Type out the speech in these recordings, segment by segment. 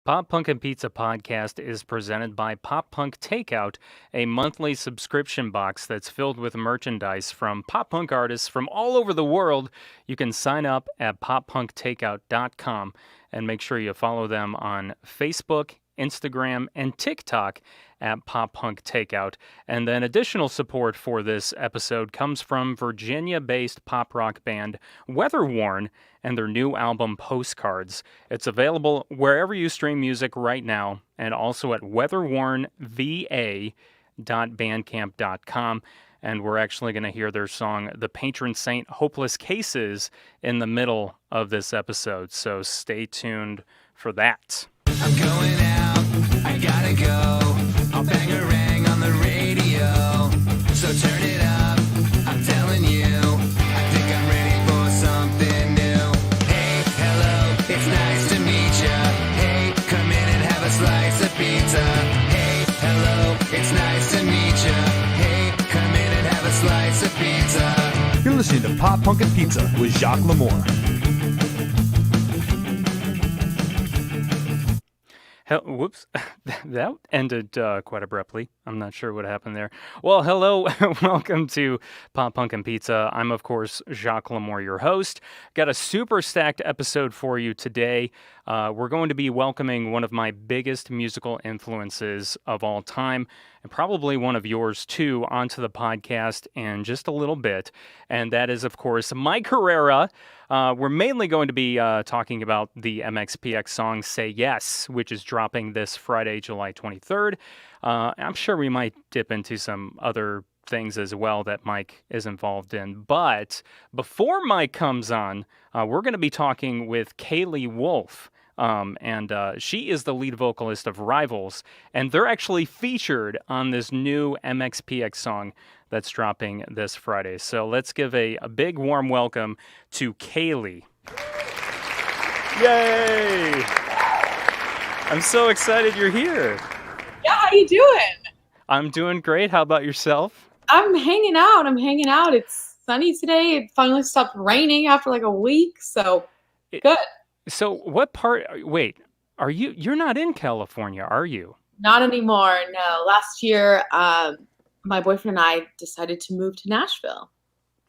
Pop Punk and Pizza podcast is presented by Pop Punk Takeout, a monthly subscription box that's filled with merchandise from pop punk artists from all over the world. You can sign up at poppunktakeout.com and make sure you follow them on Facebook, Instagram, and TikTok at Pop Punk Takeout. And then additional support for this episode comes from Virginia-based pop rock band Weatherworn and their new album Postcards. It's available wherever you stream music right now and also at weatherwornva.bandcamp.com. And we're actually going to hear their song, The Patron Saint Hopeless Cases, in the middle of this episode. So stay tuned for that. I'm going out, I gotta go. I'll bang a rang on the radio. So turn it up, I'm telling you. I think I'm ready for something new. Hey, hello, it's nice to meet ya. Hey, come in and have a slice of pizza. Hey, hello, it's nice to meet ya. Hey, come in and have a slice of pizza. You're listening to Pop Punk and Pizza with Jacques Lamour. Whoops, that ended quite abruptly. I'm not sure what happened there. Well, hello, welcome to Pop Punk and Pizza. I'm, of course, Jacques Lamour, your host. Got a super stacked episode for you today. We're going to be welcoming one of my biggest musical influences of all time, and probably one of yours too, onto the podcast in just a little bit. And that is, of course, Mike Herrera. We're mainly going to be talking about the MxPx song Say Yes, which is dropping this Friday, July 23rd. I'm sure we might dip into some other things as well that Mike is involved in. But before Mike comes on, we're going to be talking with Kalie Wolfe. And she is the lead vocalist of Rivals, and they're actually featured on this new MxPx song that's dropping this Friday. So let's give a big warm welcome to Kalie. Yay! I'm so excited you're here. Yeah, how you doing? I'm doing great. How about yourself? I'm hanging out. It's sunny today. It finally stopped raining after like a week, so good. So what part, wait, you're not in California, are you? Not anymore, no. Last year, my boyfriend and I decided to move to Nashville.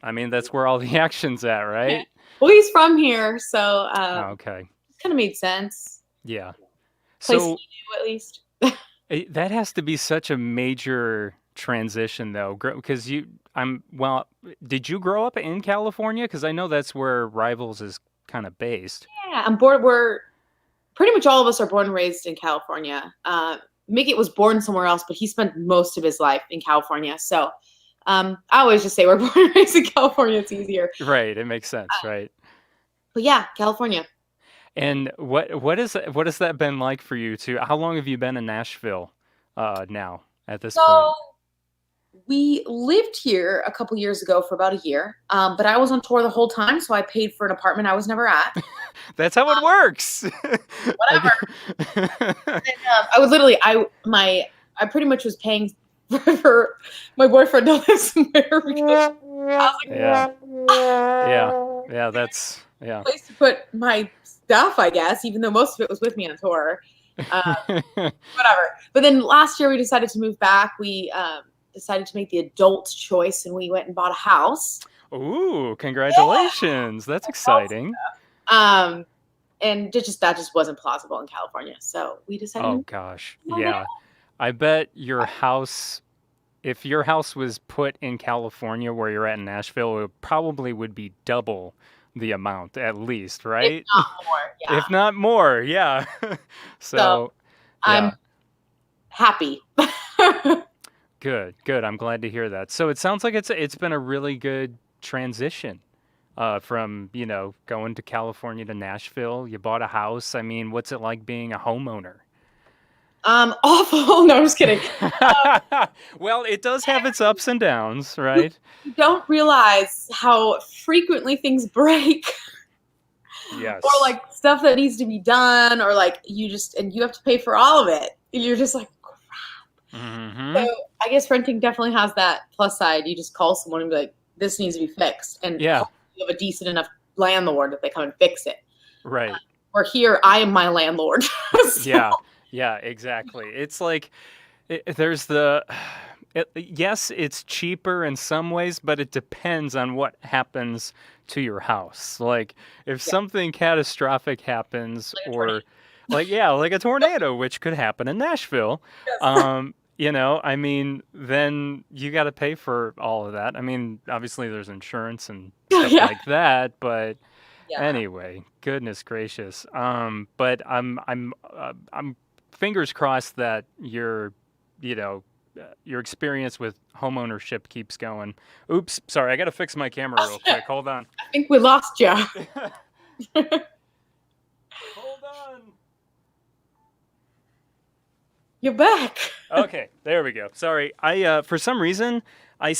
I mean, that's where all the action's at, right? Yeah. Well, he's from here, so okay. It kind of made sense. Yeah. Place So he knew, at least. that has to be such a major transition, though, because did you grow up in California? Because I know that's where Rivals is kind of based. Yeah, we're pretty much all of us are born and raised in California. Mickey was born somewhere else, but he spent most of his life in California. So I always just say we're born and raised in California. It's easier. Right. It makes sense, right? But yeah, California. And what has that been like for you too? How long have you been in Nashville now at this point? We lived here a couple years ago for about a year, but I was on tour the whole time, so I paid for an apartment I was never at. That's how it works. Whatever. And, I pretty much was paying for my boyfriend to live somewhere because I was like, yeah, that's place to put my stuff, I guess, even though most of it was with me on tour. Whatever. But then last year we decided to move back. We decided to make the adult choice, and we went and bought a house. Ooh, congratulations. That's exciting. And that just wasn't plausible in California. So we decided. Oh gosh. Yeah. I bet if your house was put in California where you're at in Nashville, it probably would be double the amount at least, right? If not more, yeah. If not more, yeah. So I'm happy. Good. I'm glad to hear that. So it sounds like it's been a really good transition from, going to California to Nashville. You bought a house. I mean, what's it like being a homeowner? Awful. No, I'm just kidding. Well, it does have its ups and downs, right? You don't realize how frequently things break. Yes. Or like stuff that needs to be done, or like you have to pay for all of it. And you're just like, Mm-hmm. so I guess renting definitely has that plus side. You just call someone and be like, this needs to be fixed. And you have a decent enough landlord that they come and fix it. Right. Where here, I am my landlord. So, Yeah, exactly. It's like yes, it's cheaper in some ways, but it depends on what happens to your house. Like if yeah, something catastrophic happens, like a tornado. or like a tornado, which could happen in Nashville, Yes. I mean, then you got to pay for all of that. I mean, obviously there's insurance and stuff Yeah. like that, but Yeah. anyway, goodness gracious. But I'm fingers crossed that you know, your experience with homeownership keeps going. Oops, sorry, I got to fix my camera real quick. Hold on. I think we lost you. Hold on. You're back. Okay, there we go. Sorry, I for some reason I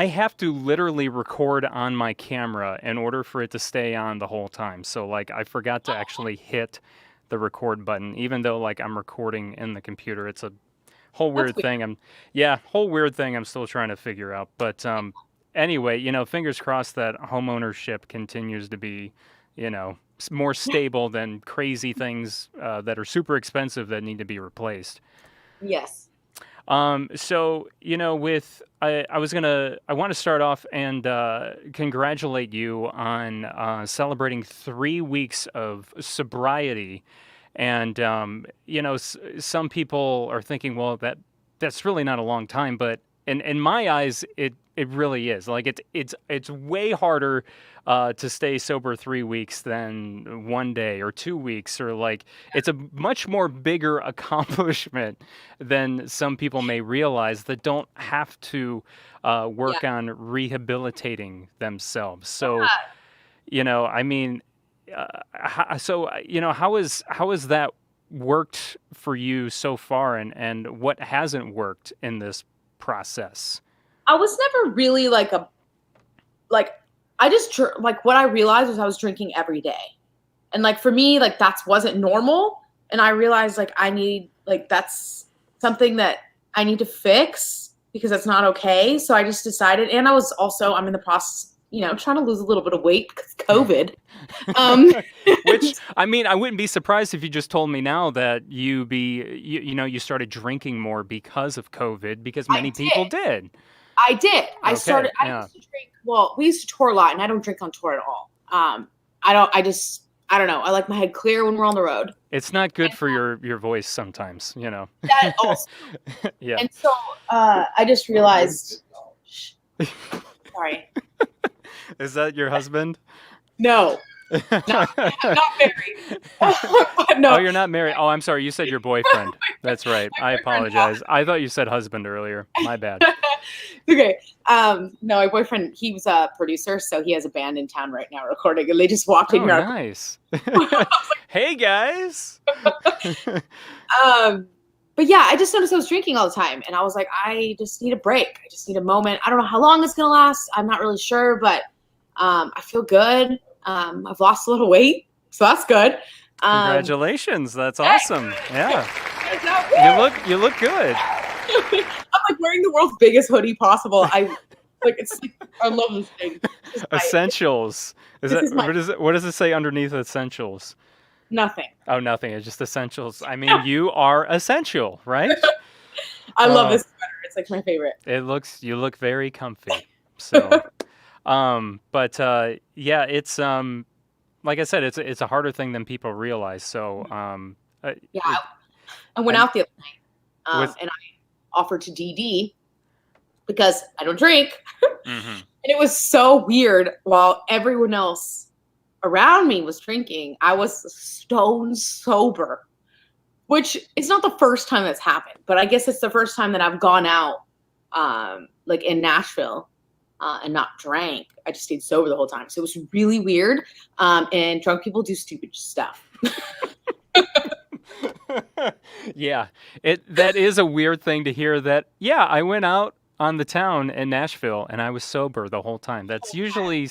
have to literally record on my camera in order for it to stay on the whole time. So like I forgot to actually hit the record button, even though like I'm recording in the computer. It's a whole That's weird weird. thing. Whole weird thing I'm still trying to figure out. But anyway, fingers crossed that homeownership continues to be, more stable than crazy things that are super expensive that need to be replaced. Yes. So I want to start off and congratulate you on celebrating 3 weeks of sobriety. And some people are thinking, well, that's really not a long time, but in my eyes, it really is. Like it's way harder to stay sober 3 weeks than one day or 2 weeks, or like it's a much more bigger accomplishment than some people may realize that don't have to Yeah. work on rehabilitating themselves. So, I mean, how has that worked for you so far, and what hasn't worked in this process? I was never really like like what I realized was I was drinking every day. And like for me, like that's wasn't normal. And I realized like that's something that I need to fix because that's not okay. So I just decided, and I'm in the process, trying to lose a little bit of weight because COVID. Um Which, I mean, I wouldn't be surprised if you just told me now that you started drinking more because of COVID, because I many people did. did. I did. Okay, I yeah. used to drink, well, we used to tour a lot and I don't drink on tour at all. I don't know. I like my head clear when we're on the road. It's not good And for your voice sometimes, you know. that also. Yeah. And so I just realized, sorry, Is that your husband? no, not married. But Oh, no, you're not married. Oh, I'm sorry. You said your boyfriend. That's right. my I boyfriend. apologize. I thought you said husband earlier. My bad. Okay. No, my boyfriend, he was a producer, so he has a band in town right now recording, and they just walked in Oh, here. nice. Hey, guys. But yeah, I just noticed I was drinking all the time, and I was like, I just need a break. I just need a moment. I don't know how long it's gonna last. I'm not really sure, but I feel good. I've lost a little weight, so that's good. Congratulations. That's awesome. Yeah. You look good. I'm like wearing the world's biggest hoodie possible. I love this thing. Essentials. This is my What does it say underneath essentials? nothing. Oh, nothing. It's just essentials. I mean, you are essential, right? I love this sweater. It's like my favorite. You look very comfy. So, yeah, it's like I said, it's a harder thing than people realize. So, Yeah, I went and out the other night, with and I offered to DD because I don't drink, mhm. and it was so weird. While everyone else around me was drinking, I was stone sober, which is not the first time that's happened, but I guess it's the first time that I've gone out, like in Nashville, and not drank. I just stayed sober the whole time. So it was really weird. And drunk people do stupid stuff. Yeah, that is a weird thing to hear. That yeah, I went out on the town in Nashville and I was sober the whole time. That's usually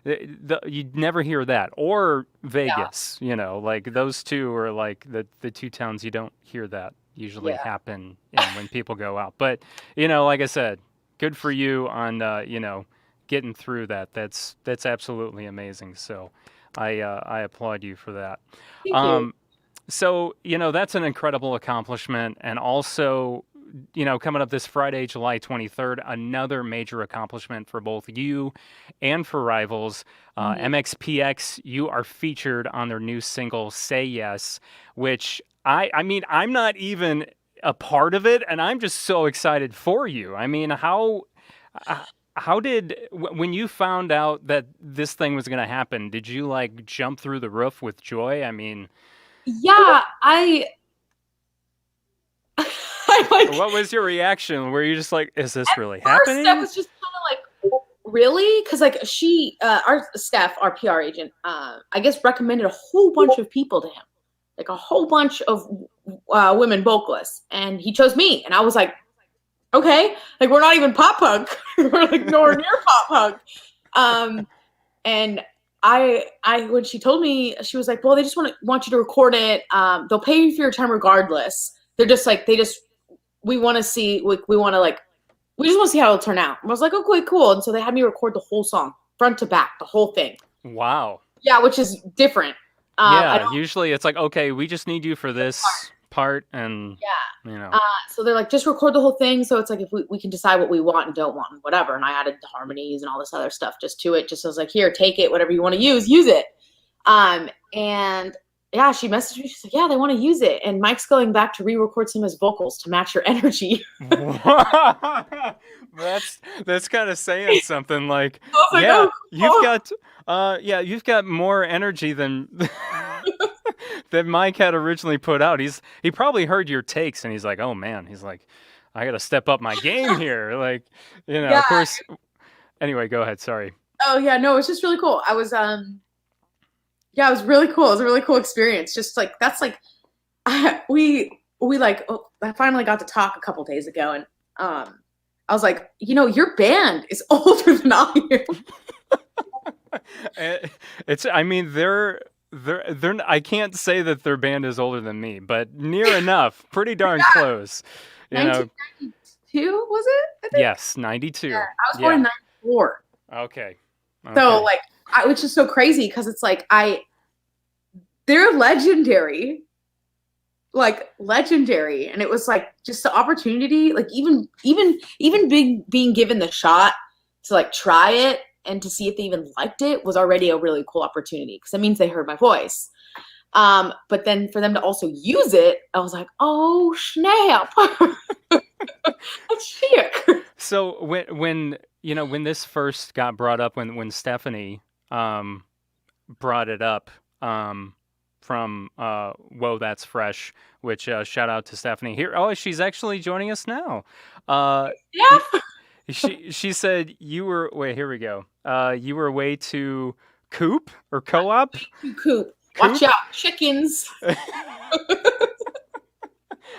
you'd never hear that, or Yeah. Vegas. Like those two are like the two towns you don't hear that usually Yeah. happen when people go out. But like I said, good for you on getting through that. That's absolutely amazing. So. I applaud you for that. Thank you. Um, so, that's an incredible accomplishment. And also, coming up this Friday, July 23rd, another major accomplishment for both you and for Rivals. Mhm. MxPx, you are featured on their new single, Say Yes, which I mean, I'm not even a part of it, and I'm just so excited for you. I mean, uh, how did, when you found out that this thing was going to happen, did you like jump through the roof with joy? I mean, Yeah, I I like what was your reaction? Were you just like, is this really first I happening? was just kind of like, really? Because like our Steph, our PR agent, I guess recommended a whole bunch of people to him, like a whole bunch of women vocalists, and he chose me, and I was like, okay, like we're not even pop punk, we're like nowhere near pop punk, and I when she told me, she was like, well, they just want you to record it, they'll pay you for your time regardless. They're just like we want to see we want to like we just want to see how it'll turn out. And I was like, okay, cool. And so they had me record the whole song, front to back, the whole thing. Wow. Yeah, which is different. Yeah, usually it's like, okay, we just need you for this part, and Yeah. So they're like, just record the whole thing. So it's like, if we can decide what we want and don't want and whatever. And I added the harmonies and all this other stuff just to it. Just as like, here, take it, whatever you want to use it. And yeah, she messaged me. She's like, yeah, they want to use it. And Mike's going back to re-record some of his vocals to match your energy. that's kind of saying something. Like, I was like, yeah, oh, you've got more energy than that Mike had originally put out. He probably heard your takes, and he's like, oh man, he's like, I got to step up my game here. Like, yeah. of course. Anyway, go ahead. Sorry. Oh yeah, no, it's just really cool. I was yeah, it was really cool. It was a really cool experience. Just like that's like we like I finally got to talk a couple days ago, and I was like, your band is older than I am. It's I mean they're I can't say that their band is older than me, but near enough, pretty darn close. 1992 was it? I think? Yes, 92. Yeah, I was born in 94. Okay. So like, which is so crazy because it's like they're legendary, and it was like just the opportunity, like even being given the shot to like try it and to see if they even liked it was already a really cool opportunity because that means they heard my voice. But then for them to also use it, I was like, oh snap. That's chic. So when this first got brought up, when Stephanie brought it up from Whoa That's Fresh, which shout out to Stephanie here. Oh, she's actually joining us now. Yeah. She said you were here we go. You were way to coop or co-op? Coop. Watch out, chickens.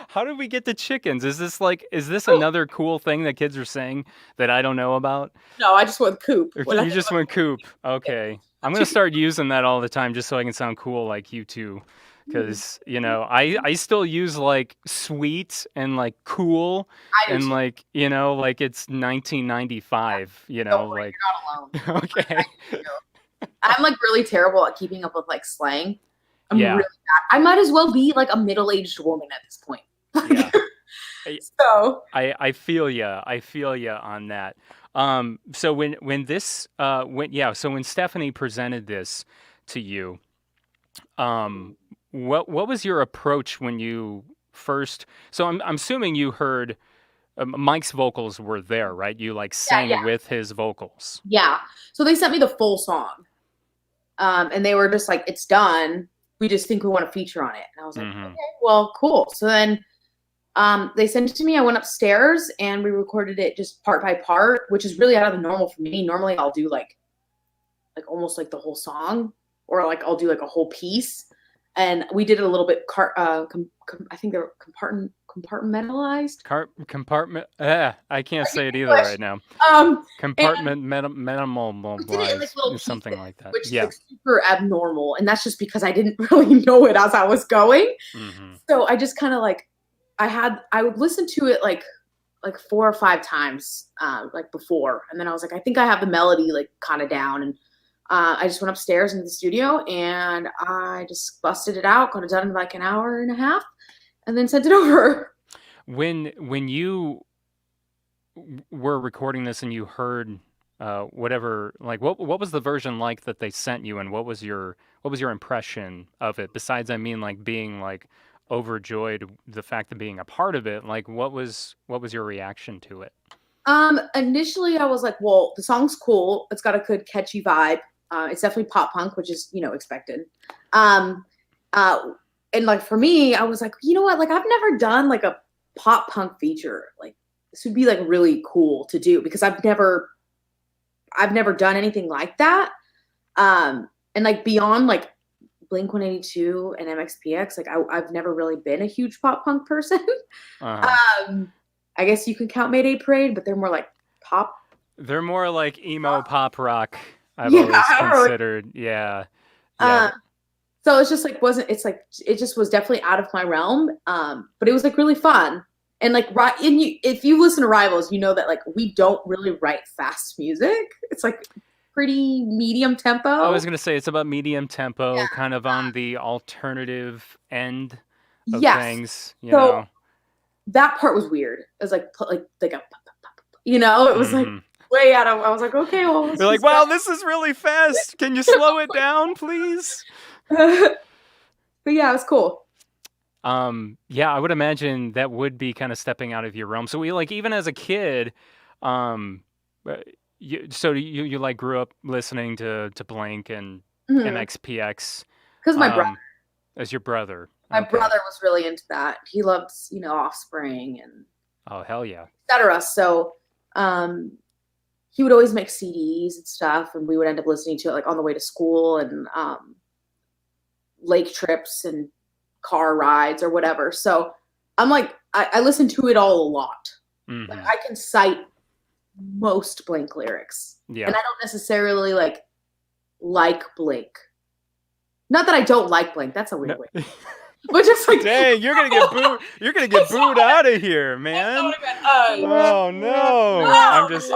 How did we get to chickens? Is this another cool thing that kids are saying that I don't know about? No, I just went coop. You just went coop. Okay. I'm going to start using that all the time just so I can sound cool like you two. Because, I still use like sweet and like cool and like, like it's 1995, like. You're not alone. Okay. I'm like really terrible at keeping up with like slang. I'm Yeah. really bad. I might as well be like a middle-aged woman at this point. Yeah. So I feel ya. I feel ya on that. So when Stephanie presented this to you, what was your approach when you first? So I'm assuming you heard Mike's vocals were there, right? You like sang with his vocals. Yeah. So they sent me the full song, and they were just like, "It's done. We just think we want to feature on it." And I was like, "Okay, well, cool." So then they sent it to me. I went upstairs and we recorded it just part by part, which is really out of the normal for me. Normally I'll do like almost like the whole song, or like I'll do like a whole piece. And we did it a little bit, I think they're compartmentalized. Compartment. I can't say it either right now. Compartmentalized, something like that. Which is like super abnormal. And that's just because I didn't really know it as I was going. Mm-hmm. So I just kind of like, I would listen to it like 4 or 5 times like before. And then I was like, I think I have the melody like kind of down. And I just went upstairs into the studio and I just busted it out, got it done in like an hour and a half, and then sent it over. When you were recording this and you heard whatever, like what was the version like that they sent you, and what was your impression of it? Besides, I mean, like being like overjoyed the fact of being a part of it. Like what was your reaction to it? Initially I was like, well, the song's cool. It's got a good catchy vibe. It's definitely pop punk, which is, expected. Um, and like for me, I was like, you know what? Like I've never done like a pop punk feature. Like this would be like really cool to do because I've never done anything like that. And like beyond like Blink-182 and MxPx, like I've never really been a huge pop punk person. Uh-huh. I guess you can count Mayday Parade, but they're more like pop. They're more like emo pop rock. I've Yeah, always I don't really. considered. Yeah, yeah. Uh, so it's just like wasn't. It's like it just was definitely out of my realm. But it was like really fun. And like if you listen to Rivals, you know that like we don't really write fast music. It's like pretty medium tempo. I was gonna say it's about medium tempo, Yeah. kind of on the alternative end of Yes. things. You So know. that part was weird. It was like a it was like Mhm. way out of. I was like, okay, well, let's They're like, just wow, this is really fast. Can you slow it down, please? go. But yeah, it was cool. Yeah, I would imagine that would be kind of stepping out of your realm. So we like even as a kid, um, uh, you like grew up listening to Blink and Because MxPx, my brother, um, as your brother. my Okay. brother was really into that. He loves, Offspring and Oh, hell yeah. etc. So, he would always make CDs and stuff, and we would end up listening to it like on the way to school and lake trips and car rides or whatever. So I'm like, I listen to it all a lot. Hmm. Like I can cite most Blink lyrics, Yeah. and I don't necessarily like Blink. Not that I don't like Blink. That's a weird No. way. But just like, Dang, you're gonna get booed. You're gonna get booed out of here, man. Oh no! I'm just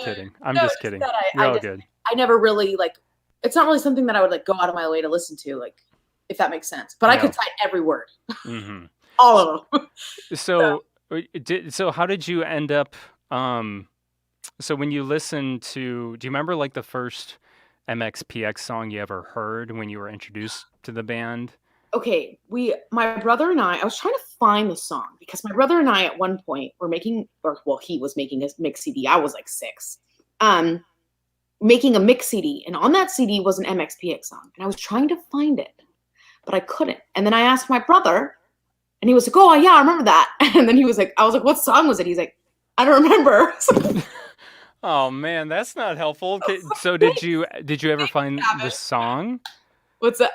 kidding. I'm No, just just kidding. that You're all just- good. I never really like. It's not really something that I would like go out of my way to listen to, like if that makes sense. But I No. could cite every word, Hmm. all of them. So, how did you end up? So when you listened to, do you remember like the first MxPx song you ever heard when you were introduced to the band? Okay, my brother and I was trying to find the song because my brother and I at one point were making, he was making a mix CD. I was like 6, making a mix CD, and on that CD was an MxPx song, and I was trying to find it, but I couldn't. And then I asked my brother, and he was like, "Oh yeah, I remember that." And then he was like, "I was like, what song was it?" He's like, "I don't remember." Oh man, that's not helpful. So did you ever find the song?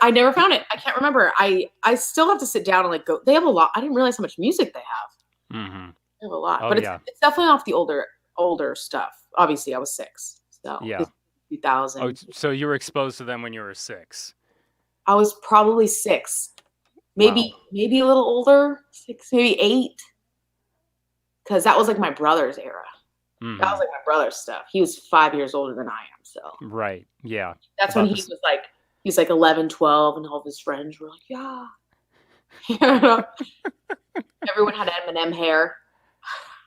I never found it. I can't remember. I still have to sit down and like go. They have a lot. I didn't realize how much music they have. Mm-hmm. They have a lot, Oh, but yeah. it's definitely off the older stuff. Obviously, I was 6, so Yeah. it's 2000. Oh, so you were exposed to them when you were 6. I was probably 6, maybe a little older, 6, maybe 8, because that was like my brother's era. Mhm. That was like my brother's stuff. He was 5 years older than I am, so Right. Yeah. that's when About he the was like, 11, 12, and all of his friends were like, yeah. You know? Everyone had Eminem hair.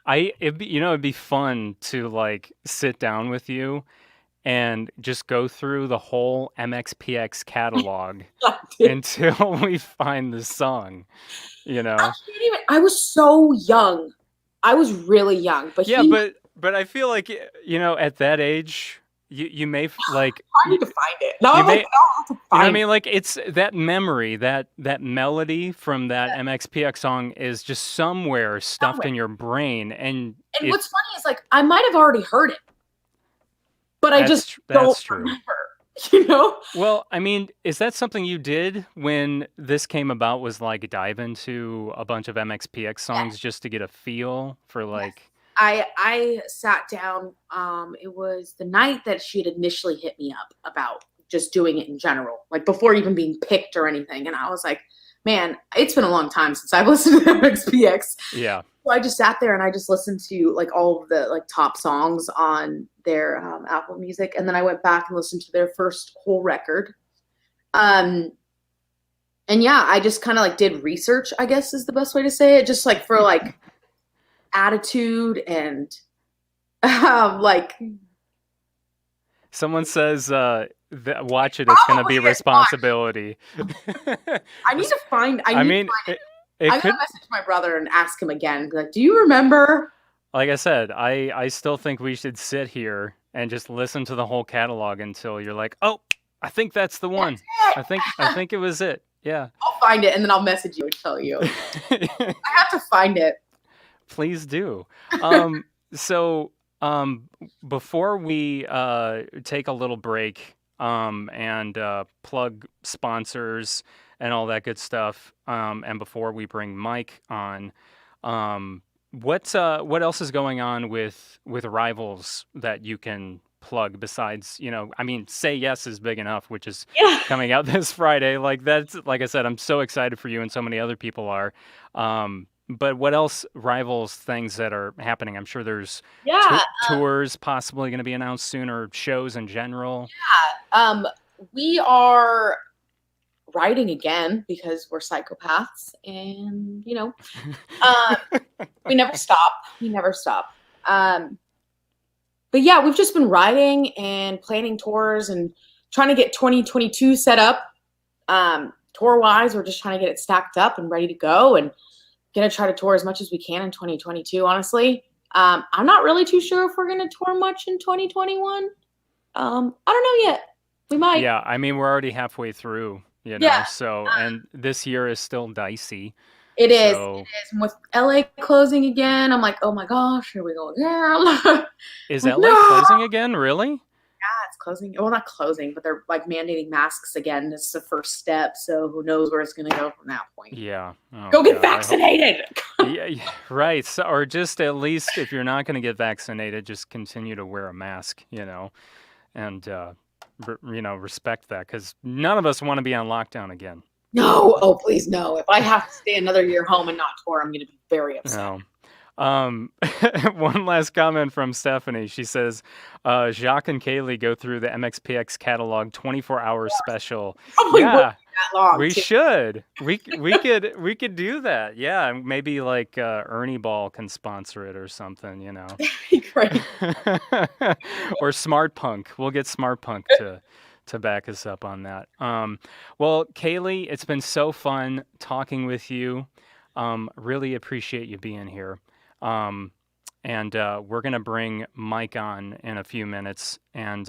It'd be fun to like sit down with you and just go through the whole MxPx catalog until we find the song, you know? I was so young. I was really young, but Yeah, he but I feel like at that age you may like I need to find it. Now you I'm may like, oh, I have to you know what I find mean? Like it's that memory, that melody from that MxPx song is just somewhere stuffed in your brain, and And what's funny is like I might have already heard it, but I just that's don't true. remember. You know? Well, I mean, is that something you did when this came about? Was like dive into a bunch of MxPx songs just to get a feel for like. I sat down. It was the night that she had initially hit me up about just doing it in general, like before even being picked or anything. And I was like, man, it's been a long time since I've listened to MxPx. Yeah. So I just sat there and I just listened to like all of the like top songs on their Apple Music, and then I went back and listened to their first whole record. And yeah, I just kind of like did research, I guess is the best way to say it, just like for like attitude and like. Someone says, watch it, it's going to be responsibility. I need to find. I mean, I'm gonna message my brother and ask him again. Like, do you remember? Like I said, I still think we should sit here and just listen to the whole catalog until you're like, oh, I think that's the one. I think it was it. Yeah. I'll find it and then I'll message you and tell you. I have to find it. Please do. So before we take a little break and plug sponsors and all that good stuff, and before we bring Mike on, what else is going on with Rivals that you can plug besides, I mean, Say Yes is big enough, which is coming out this Friday. Like that's, like I said, I'm so excited for you and so many other people are. But what else, Rivals things that are happening? I'm sure there's tours possibly going to be announced soon, or shows in general. Yeah. We are writing again because we're psychopaths, and we never stop. We never stop. But yeah, we've just been writing and planning tours and trying to get 2022 set up. Tour wise, we're just trying to get it stacked up and ready to go, and gonna try to tour as much as we can in 2022. Honestly, I'm not really too sure if we're gonna tour much in 2021. I don't know yet. We might. Yeah, I mean, we're already halfway through. So, and this year is still dicey. It is. And with LA closing again, I'm like, oh my gosh, here we go again. Is LA closing again? Really? Yeah, it's closing. Well, not closing, but they're like mandating masks again. This is the first step, so who knows where it's going to go from that point. Yeah. Oh, go get vaccinated. Yeah, right. So, or just at least if you're not going to get vaccinated, just continue to wear a mask, and respect that, because none of us want to be on lockdown again. No. Oh, please, no. If I have to stay another year home and not tour, I'm going to be very upset. No. One last comment from Stephanie. She says, Jacques and Kalie go through the MxPx catalog 24-hour special. Probably yeah, that long, we too. should. We could do that. Yeah, maybe like Ernie Ball can sponsor it or something, Great. Or Smart Punk. We'll get Smart Punk to back us up on that. Well, Kalie, it's been so fun talking with you. Really appreciate you being here. And we're going to bring Mike on in a few minutes, and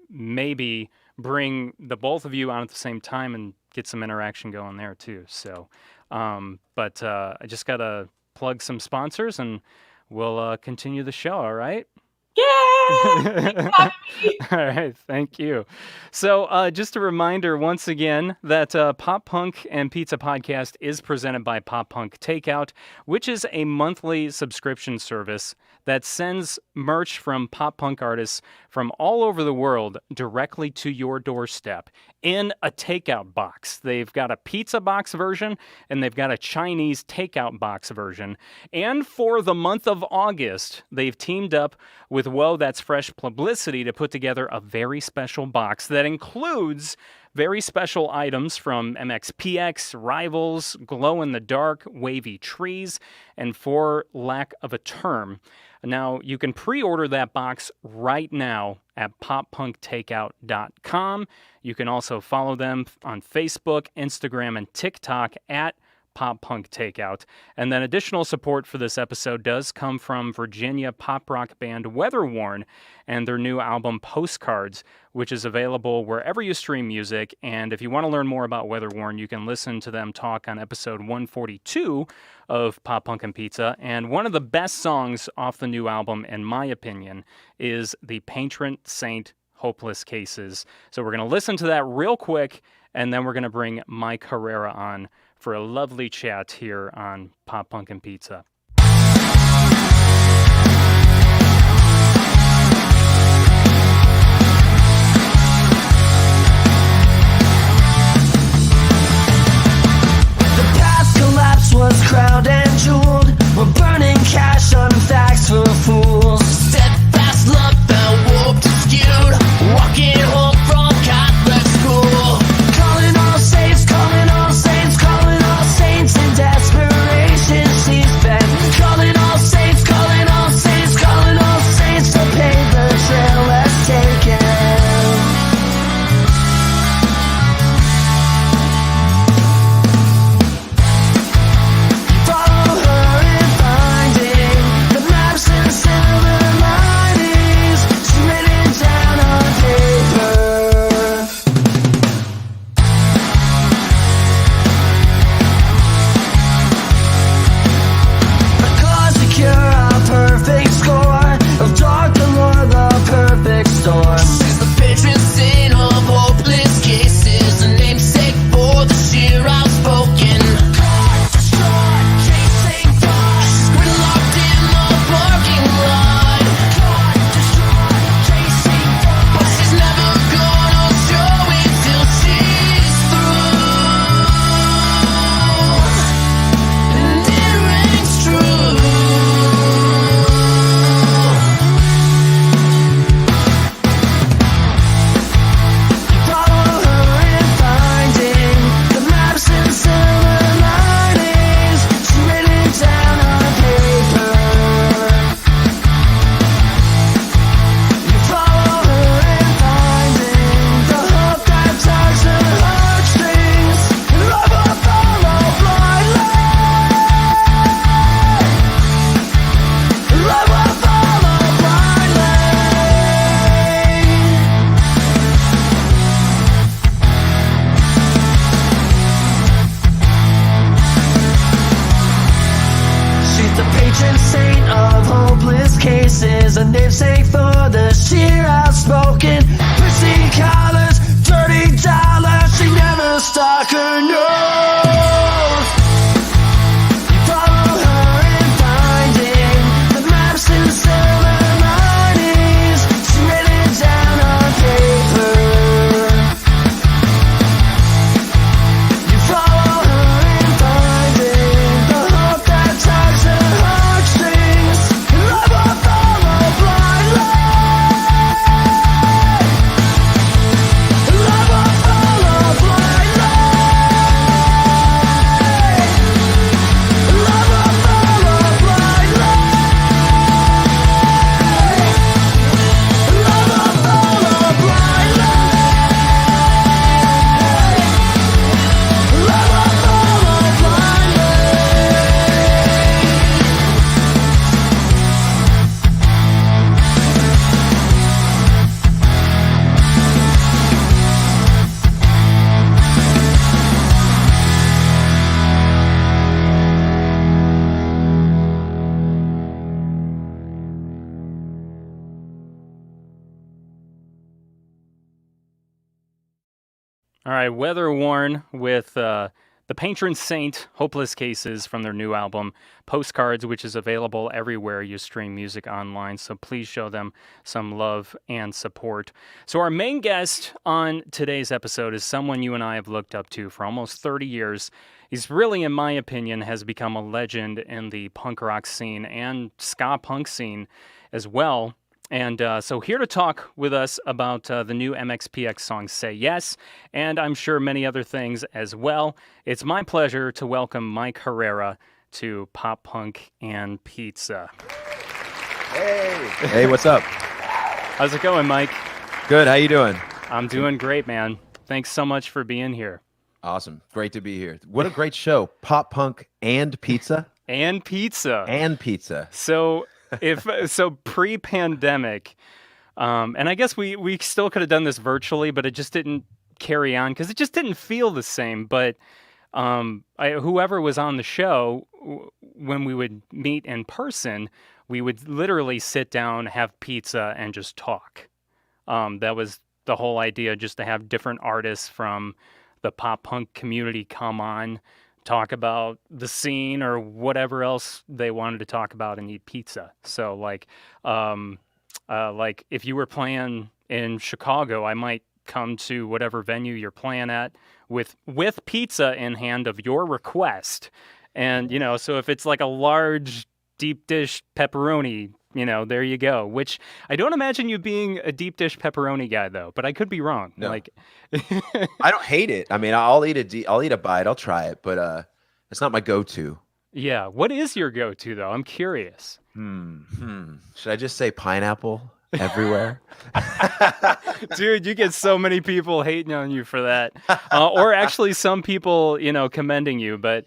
maybe bring the both of you on at the same time and get some interaction going there too. So, but I just got to plug some sponsors and we'll continue the show. All right. Yeah. All right, thank you. So just a reminder once again that Pop Punk and Pizza Podcast is presented by Pop Punk Takeout, which is a monthly subscription service that sends merch from pop punk artists from all over the world directly to your doorstep in a takeout box. They've got a pizza box version and they've got a Chinese takeout box version. And for the month of August, they've teamed up with Whoa, That's Fresh Publicity to put together a very special box that includes very special items from MxPx, Rivals, Glow in the Dark, Wavy Trees, and For Lack of a Term. Now, you can pre-order that box right now at poppunktakeout.com. You can also follow them on Facebook, Instagram, and TikTok at Pop Punk Takeout. And then additional support for this episode does come from Virginia pop rock band Weatherworn and their new album Postcards, which is available wherever you stream music. And if you want to learn more about Weatherworn, you can listen to them talk on episode 142 of Pop Punk and Pizza. And one of the best songs off the new album, in my opinion, is the Patron Saint Hopeless Cases. So we're going to listen to that real quick, and then we're going to bring Mike Herrera on for a lovely chat here on Pop Punk and Pizza. The past collapse was crowned and jeweled. We're burning stalker knows. You follow her and finding the maps and ceremonies. She written it down on paper. You follow her and finding the hope that tugs her heartstrings. Love will follow blindly. Love will follow blindly. Love will follow blindly. Love will follow blindly. Love will follow All right, Weatherworn with the patron saint Hopeless Cases from their new album Postcards, which is available everywhere you stream music online. So please show them some love and support. So our main guest on today's episode is someone you and I have looked up to for almost 30 years. He's really, in my opinion, has become a legend in the punk rock scene and ska punk scene as well. And so here to talk with us about the new MxPx song, Say Yes, and I'm sure many other things as well. It's my pleasure to welcome Mike Herrera to Pop Punk and Pizza. Hey, what's up? How's it going, Mike? Good, how you doing? I'm doing great, man. Thanks so much for being here. Awesome, great to be here. What a great show. Pop punk and pizza? And pizza. And pizza. So pre-pandemic, and I guess we still could have done this virtually, but it just didn't carry on because it just didn't feel the same. But whoever was on the show, when we would meet in person, we would literally sit down, have pizza, and just talk. That was the whole idea, just to have different artists from the pop punk community come on, talk about the scene or whatever else they wanted to talk about, and eat pizza. So like if you were playing in Chicago, I might come to whatever venue you're playing at with pizza in hand of your request. And, so if it's like a large deep dish pepperoni, there you go. Which I don't imagine you being a deep dish pepperoni guy though, but I could be wrong. No. Like, I don't hate it. I mean, I'll eat a bite. I'll try it, but it's not my go-to. yeah. What is your go-to though? I'm curious. Should I just say pineapple everywhere? Dude, you get so many people hating on you for that, or actually some people, commending you. But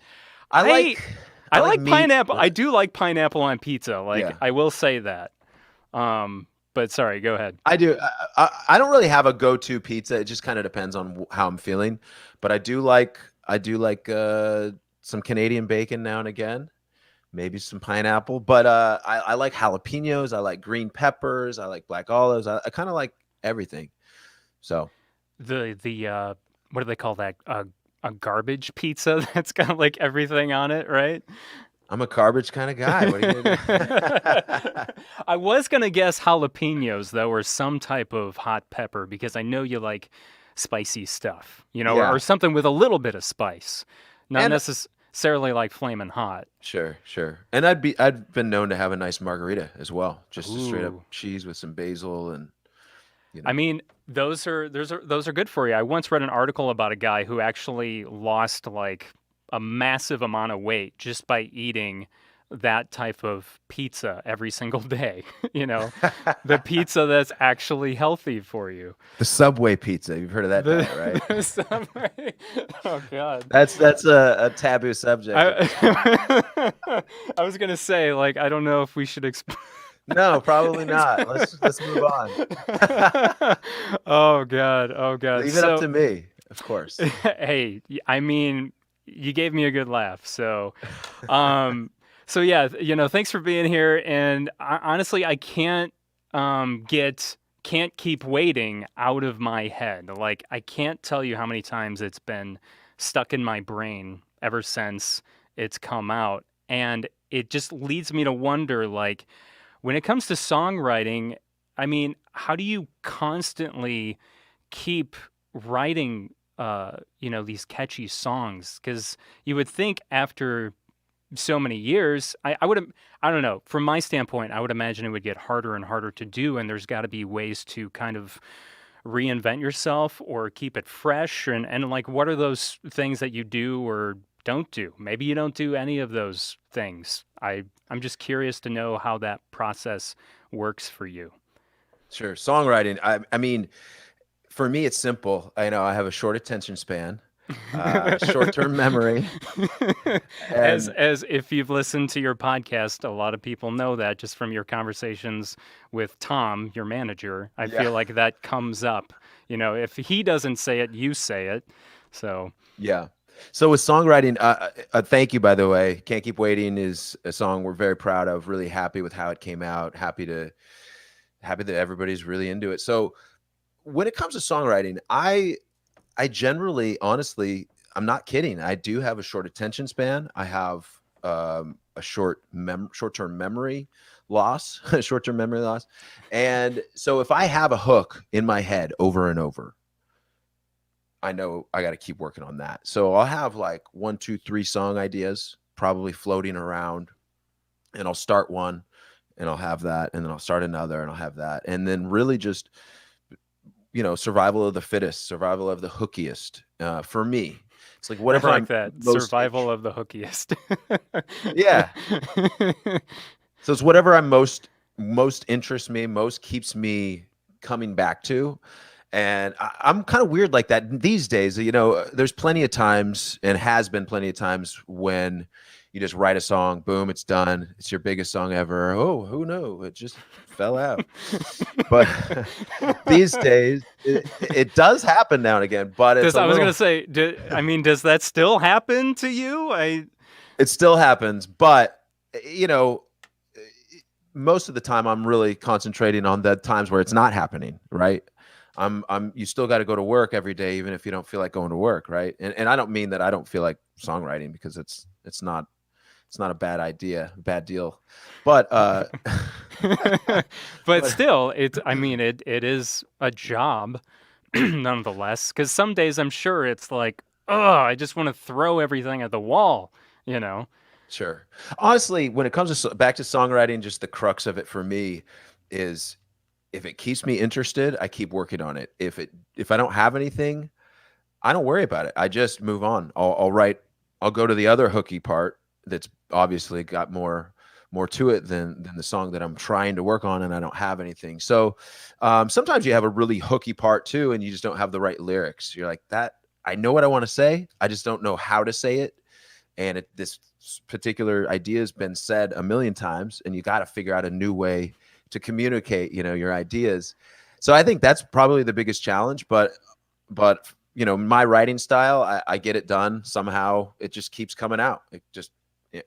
I like meat, pineapple. but- I do like pineapple on pizza. Like Yeah. I will say that. But sorry, go ahead. I do. I don't really have a go-to pizza. It just kind of depends on how I'm feeling. But I do like some Canadian bacon now and again, maybe some pineapple. But I like jalapenos. I like green peppers. I like black olives. I kind of like everything. So The what do they call that? A garbage pizza that's got like everything on it, right? I'm a garbage kind of guy. What are you gonna do? I was gonna guess jalapenos though, or some type of hot pepper, because I know you like spicy stuff, Yeah. or something with a little bit of spice, not And- necessarily like flaming hot. Sure. And I've been known to have a nice margarita as well, just a straight Ooh. up cheese with some basil and. I mean, those are good for you. I once read an article about a guy who actually lost like a massive amount of weight just by eating that type of pizza every single day. The pizza that's actually healthy for you. The Subway pizza. You've heard of that diet, right? Subway. Oh God. That's a taboo subject. I was gonna say, like, I don't know if we should No, probably not. Let's move on. Oh God. Leave it up to me, of course. Hey, I mean, you gave me a good laugh. So, so yeah, thanks for being here. And honestly, I can't get Can't Keep Waiting out of my head. Like, I can't tell you how many times it's been stuck in my brain ever since it's come out. And it just leads me to wonder, like, when it comes to songwriting, I mean, how do you constantly keep writing, these catchy songs? Because you would think after so many years, I don't know. From my standpoint, I would imagine it would get harder and harder to do, and there's got to be ways to kind of reinvent yourself or keep it fresh. And like, what are those things that you do or don't do? Maybe you don't do any of those things. I'm just curious to know how that process works for you. Sure. Songwriting. I mean, for me, it's simple. I know I have a short attention span, short-term memory, as and as if you've listened to your podcast, a lot of people know that just from your conversations with Tom, your manager. I yeah, feel like that comes up. If he doesn't say it, you say it. So yeah. So with songwriting, thank you, by the way. Can't Keep Waiting is a song we're very proud of. Really happy with how it came out. Happy that everybody's really into it. So when it comes to songwriting, I generally, honestly, I'm not kidding. I do have a short attention span. I have a short-term memory loss, short-term memory loss. And so if I have a hook in my head over and over, I know I got to keep working on that. So I'll have like 1, 2, 3 song ideas probably floating around, and I'll start one and I'll have that, and then I'll start another and I'll have that. And then really just survival of the fittest, survival of the hookiest. For me, it's like I whatever like I'm that. most, Survival of the hookiest. yeah. So it's whatever I'm most interests me, most keeps me coming back to. And I'm kind of weird like that these days. There's plenty of times, and has been plenty of times, when you just write a song, boom, it's done. It's your biggest song ever. Oh, who knew? It just fell out. But these days, it does happen now and again. But it's Does a I was little. gonna say, does that still happen to you? It still happens, but you know, most of the time, I'm really concentrating on the times where it's not happening. Right. You still got to go to work every day, even if you don't feel like going to work, right? And I don't mean that I don't feel like songwriting, because it's not a bad idea, bad deal, but But but still, it is a job nonetheless. Because some days I'm sure it's like, oh, I just want to throw everything at the wall. You know? sure. Honestly, when it comes to back to songwriting, just the crux of it for me is, if it keeps me interested, I keep working on it. If I don't have anything, I don't worry about it. I just move on. I'll write. I'll go to the other hooky part that's obviously got more to it than the song that I'm trying to work on, and I don't have anything. So sometimes you have a really hooky part too, and you just don't have the right lyrics. You're like, that I know what I want to say, I just don't know how to say it. And this particular idea has been said a million times, and you got to figure out a new way to communicate, your ideas. So I think that's probably the biggest challenge. But my writing style, I get it done somehow. It just keeps coming out. It just,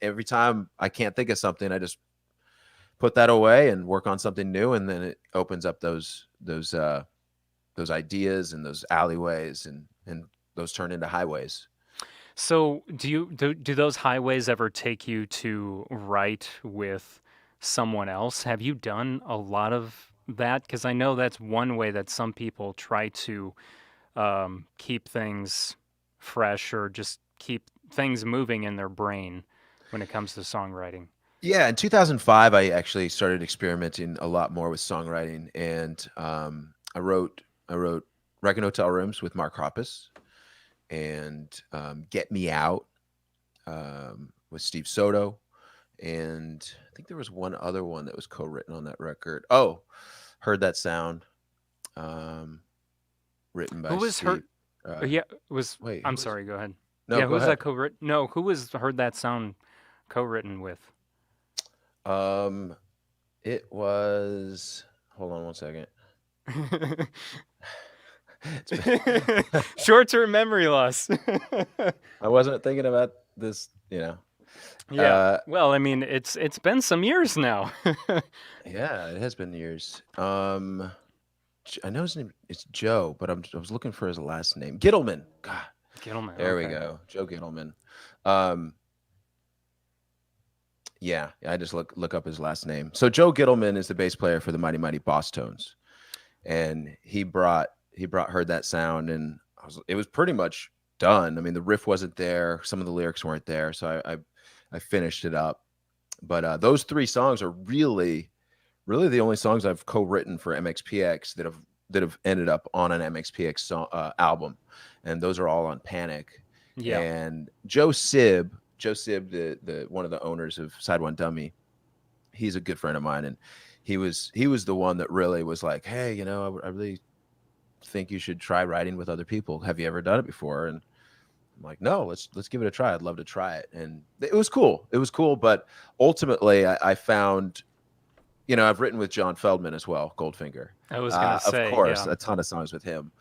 every time I can't think of something, I just put that away and work on something new, and then it opens up those ideas and those alleyways, and those turn into highways. So do those highways ever take you to write with someone else? Have you done a lot of that? Because I know that's one way that some people try to keep things fresh or just keep things moving in their brain when it comes to songwriting. Yeah, in 2005, I actually started experimenting a lot more with songwriting, and I wrote Wrecking Hotel Rooms with Mark Hoppus, and Get Me Out with Steve Soto, and I think there was one other one that was co-written on that record. Oh, Heard That Sound, written Who by was Steve. Yeah, was Wait, I'm sorry, go ahead. no, Yeah, go who's ahead. that co-written? No, who was Heard That Sound co-written with? Um, it was. Hold on one second. It's been- Short-term memory loss. I wasn't thinking about this. Yeah. Uh, Well, I mean, it's been some years now. yeah, it has been years. I know his name is Joe, but I was looking for his last name. Gittleman. God, Gittleman. there we Okay. go. Joe Gittleman. Um, yeah, I just look up his last name. So Joe Gittleman is the bass player for the Mighty Mighty Boss Tones, and he brought heard that sound, and it was pretty much done. I mean, the riff wasn't there, some of the lyrics weren't there, so I finished it up. But those three songs are really the only songs I've co-written for MxPx that have ended up on an MxPx album, and those are all on Panic. Yeah. And Joe Sib, the one of the owners of Side One Dummy, he's a good friend of mine, and he was the one that really was like, hey, I really think you should try writing with other people. Have you ever done it before? And I'm like, no, let's give it a try. I'd love to try it. And it was cool. It was cool, but ultimately I found, I've written with John Feldman as well, Goldfinger. I was gonna say, of course, yeah. a ton of songs with him.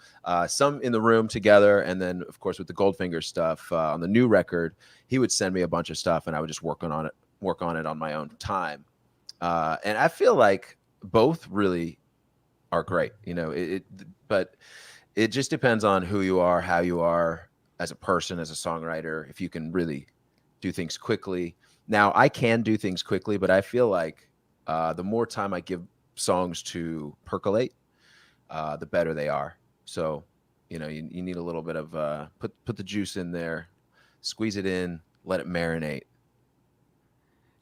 Some in the room together, and then of course with the Goldfinger stuff on the new record, he would send me a bunch of stuff, and I would just work on it on my own time. And I feel like both really are great, but it just depends on who you are, how you are as a person, as a songwriter, if you can really do things quickly. Now, I can do things quickly, but I feel like the more time I give songs to percolate, the better they are. So, you need a little bit of put the juice in there, squeeze it in, let it marinate.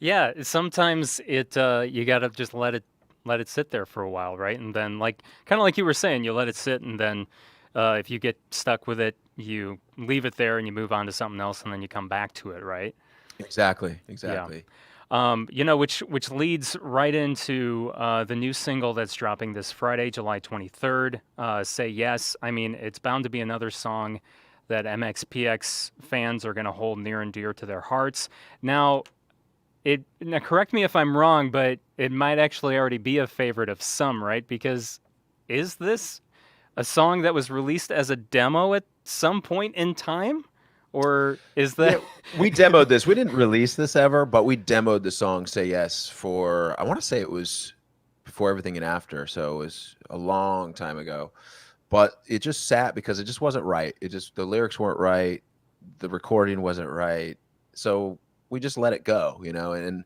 Yeah, sometimes you gotta just let it sit there for a while, right? And then kind of like you were saying, you let it sit, and then if you get stuck with it, you leave it there and you move on to something else, and then you come back to it, right? Exactly. Yeah. Which leads right into the new single that's dropping this Friday, July 23rd. Say Yes. I mean, it's bound to be another song that MXPX fans are going to hold near and dear to their hearts. Now, correct me if I'm wrong, but it might actually already be a favorite of some, right? Because is this a song that was released as a demo at some point in time? Or is that... Yeah, we demoed this. We didn't release this ever, but we demoed the song Say Yes for, I want to say it was before Everything and After. So it was a long time ago. But it just sat because it just wasn't right. The lyrics weren't right. The recording wasn't right. So we just let it go, and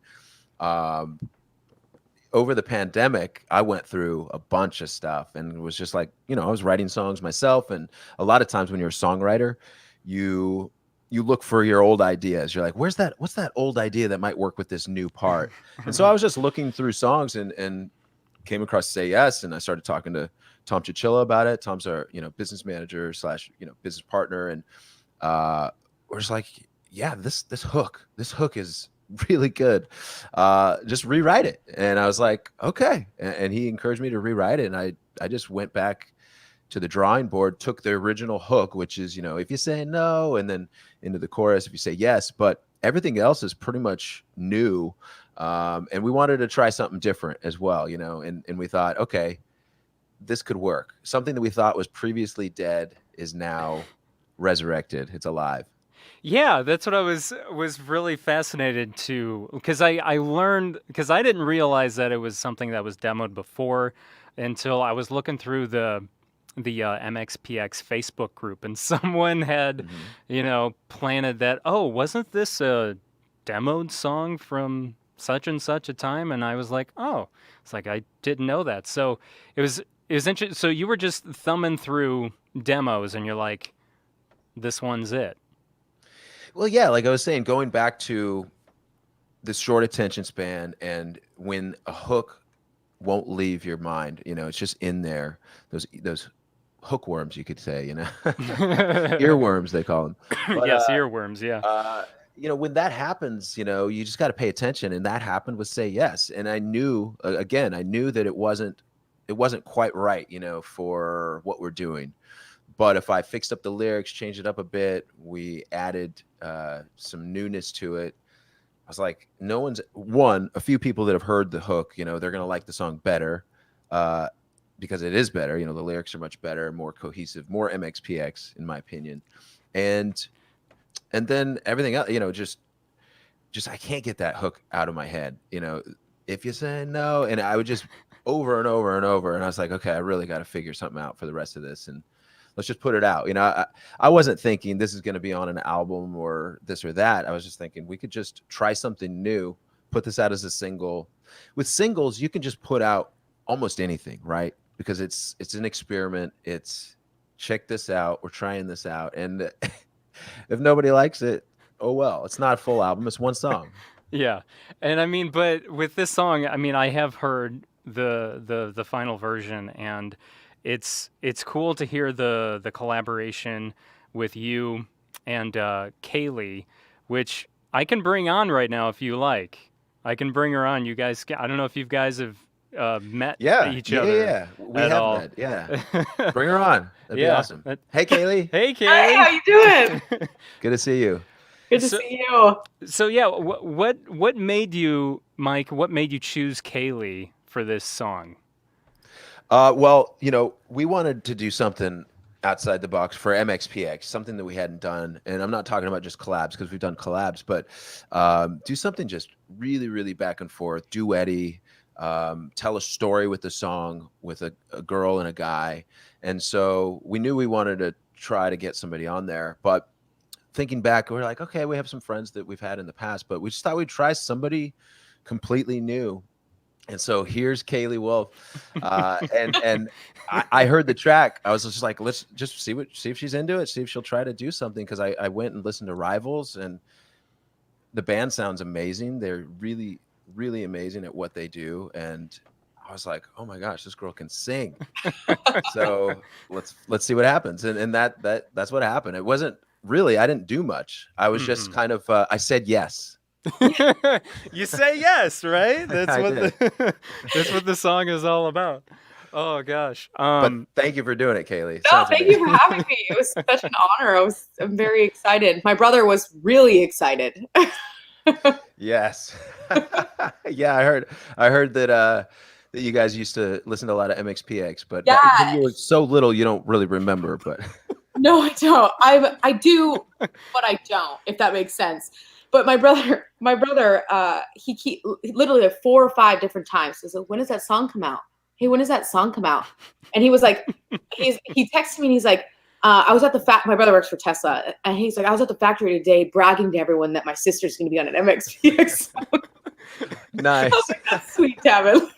over the pandemic, I went through a bunch of stuff and it was just like, I was writing songs myself. And a lot of times when you're a songwriter, you look for your old ideas. You're like, what's that old idea that might work with this new part? And so I was just looking through songs and came across Say Yes. And I started talking to Tom Chichilla about it. Tom's our, business manager / business partner. And we're just like, yeah, this hook is really good. Just rewrite it. And I was like, okay. And he encouraged me to rewrite it. And I just went back to the drawing board, took the original hook, which is, if you say no, and then into the chorus, if you say yes, but everything else is pretty much new. And we wanted to try something different as well, and we thought, okay, this could work. Something that we thought was previously dead is now resurrected. It's alive. Yeah, that's what I was really fascinated to, because I learned, because I didn't realize that it was something that was demoed before until I was looking through the MXPX Facebook group, and someone had, planted that, oh, wasn't this a demoed song from such and such a time? And I was like, oh, it's like, I didn't know that. So it was interesting. So you were just thumbing through demos and you're like, this one's it. Well, yeah, like I was saying, going back to the short attention span, and when a hook won't leave your mind, it's just in there. Those hookworms, you could say, earworms they call them. But, yes, earworms. Yeah. When that happens, you just got to pay attention, and that happened with Say Yes. And I knew, again, that it wasn't quite right, for what we're doing. But if I fixed up the lyrics, changed it up a bit, we added some newness to it, I was like, a few people that have heard the hook, they're going to like the song better because it is better. The lyrics are much better, more cohesive, more MXPX, in my opinion. And then everything else, just I can't get that hook out of my head. If you say no, and I would just over and over and over. And I was like, okay, I really got to figure something out for the rest of this. And let's just put it out. You know, I wasn't thinking this is going to be on an album or this or that. I was just thinking we could just try something new, put this out as a single. With singles, you can just put out almost anything, right? Because it's an experiment. It's check this out. We're trying this out. And if nobody likes it, oh, well, it's not a full album. It's one song. Yeah. And I mean, but with this song, I mean, I have heard the final version, and it's cool to hear the collaboration with you and Kalie, which I can bring on right now if you like. I can bring her on. You guys, I don't know if you guys have met each other. Yeah. We at have all. met. Yeah. Bring her on. That'd be Yeah. awesome. Hey, Kalie. Hey, Hey, Kalie. how you doing? Good to see you. Good to So- see you. So yeah, what made you, Mike? What made you choose Kalie for this song? Well, you know, we wanted to do something outside the box for MxPx, something that we hadn't done. And I'm not talking about just collabs because we've done collabs, but do something just really, really back and forth, duetty, tell a story with the song with a girl and a guy. And so we knew we wanted to try to get somebody on there. But thinking back, we're like, okay, we have some friends that we've had in the past, but we just thought we'd try somebody completely new. And so here's Kalie Wolfe, and I heard the track. I was just like, let's just see if she's into it, see if she'll try to do something. Because I went and listened to Rivals, and the band sounds amazing. They're really, really amazing at what they do. And I was like, oh my gosh, this girl can sing. So let's see what happens. And that's what happened. It wasn't really, I didn't do much. I was just kind of I said yes. You say yes, right? That's I what did. that's what the song is all about. Oh gosh. But thank you for doing it, Kalie. No, Sounds thank amazing. you for having me. It was such an honor. I'm very excited. My brother was really excited. Yes. Yeah, I heard that you guys used to listen to a lot of MxPx, but when you were so little, you don't really remember. But No, I don't. I do, but I don't, if that makes sense. But my brother, he literally like 4 or 5 different times. He's like, when does that song come out? Hey, when does that song come out? And he was like, he texted me and he's like, I was at my brother works for Tesla, and he's like, I was at the factory today bragging to everyone that my sister's going to be on an MxPx. nice. I was like, that's sweet, Tavin.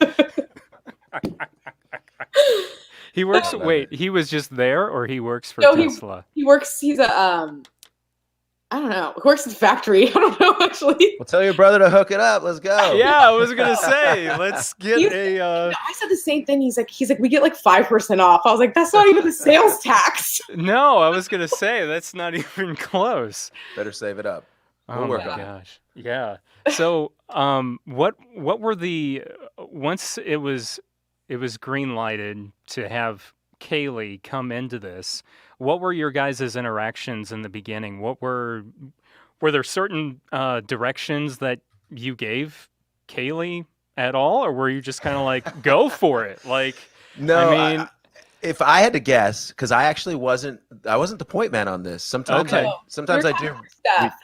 he works. love Wait, it. he was just there, or he works for No, Tesla? He works, he's a, I don't know. He works at the factory. I don't know, actually. Well, tell your brother to hook it up. Let's go. Yeah, I was gonna say, let's get a. I said the same thing. He's like, we get like 5% off. I was like, that's not even the sales tax. No, I was gonna say that's not even close. Better save it up. Oh We'll work my on it. gosh. Yeah. So, what were the once it was green lighted to have Kalie come into this? What were your guys' interactions in the beginning? Were there certain directions that you gave Kalie at all, or were you just kind of like go for it? Like, No, I mean, if I had to guess, because I actually wasn't the point man on this. Sometimes Okay. sometimes I do. Steph.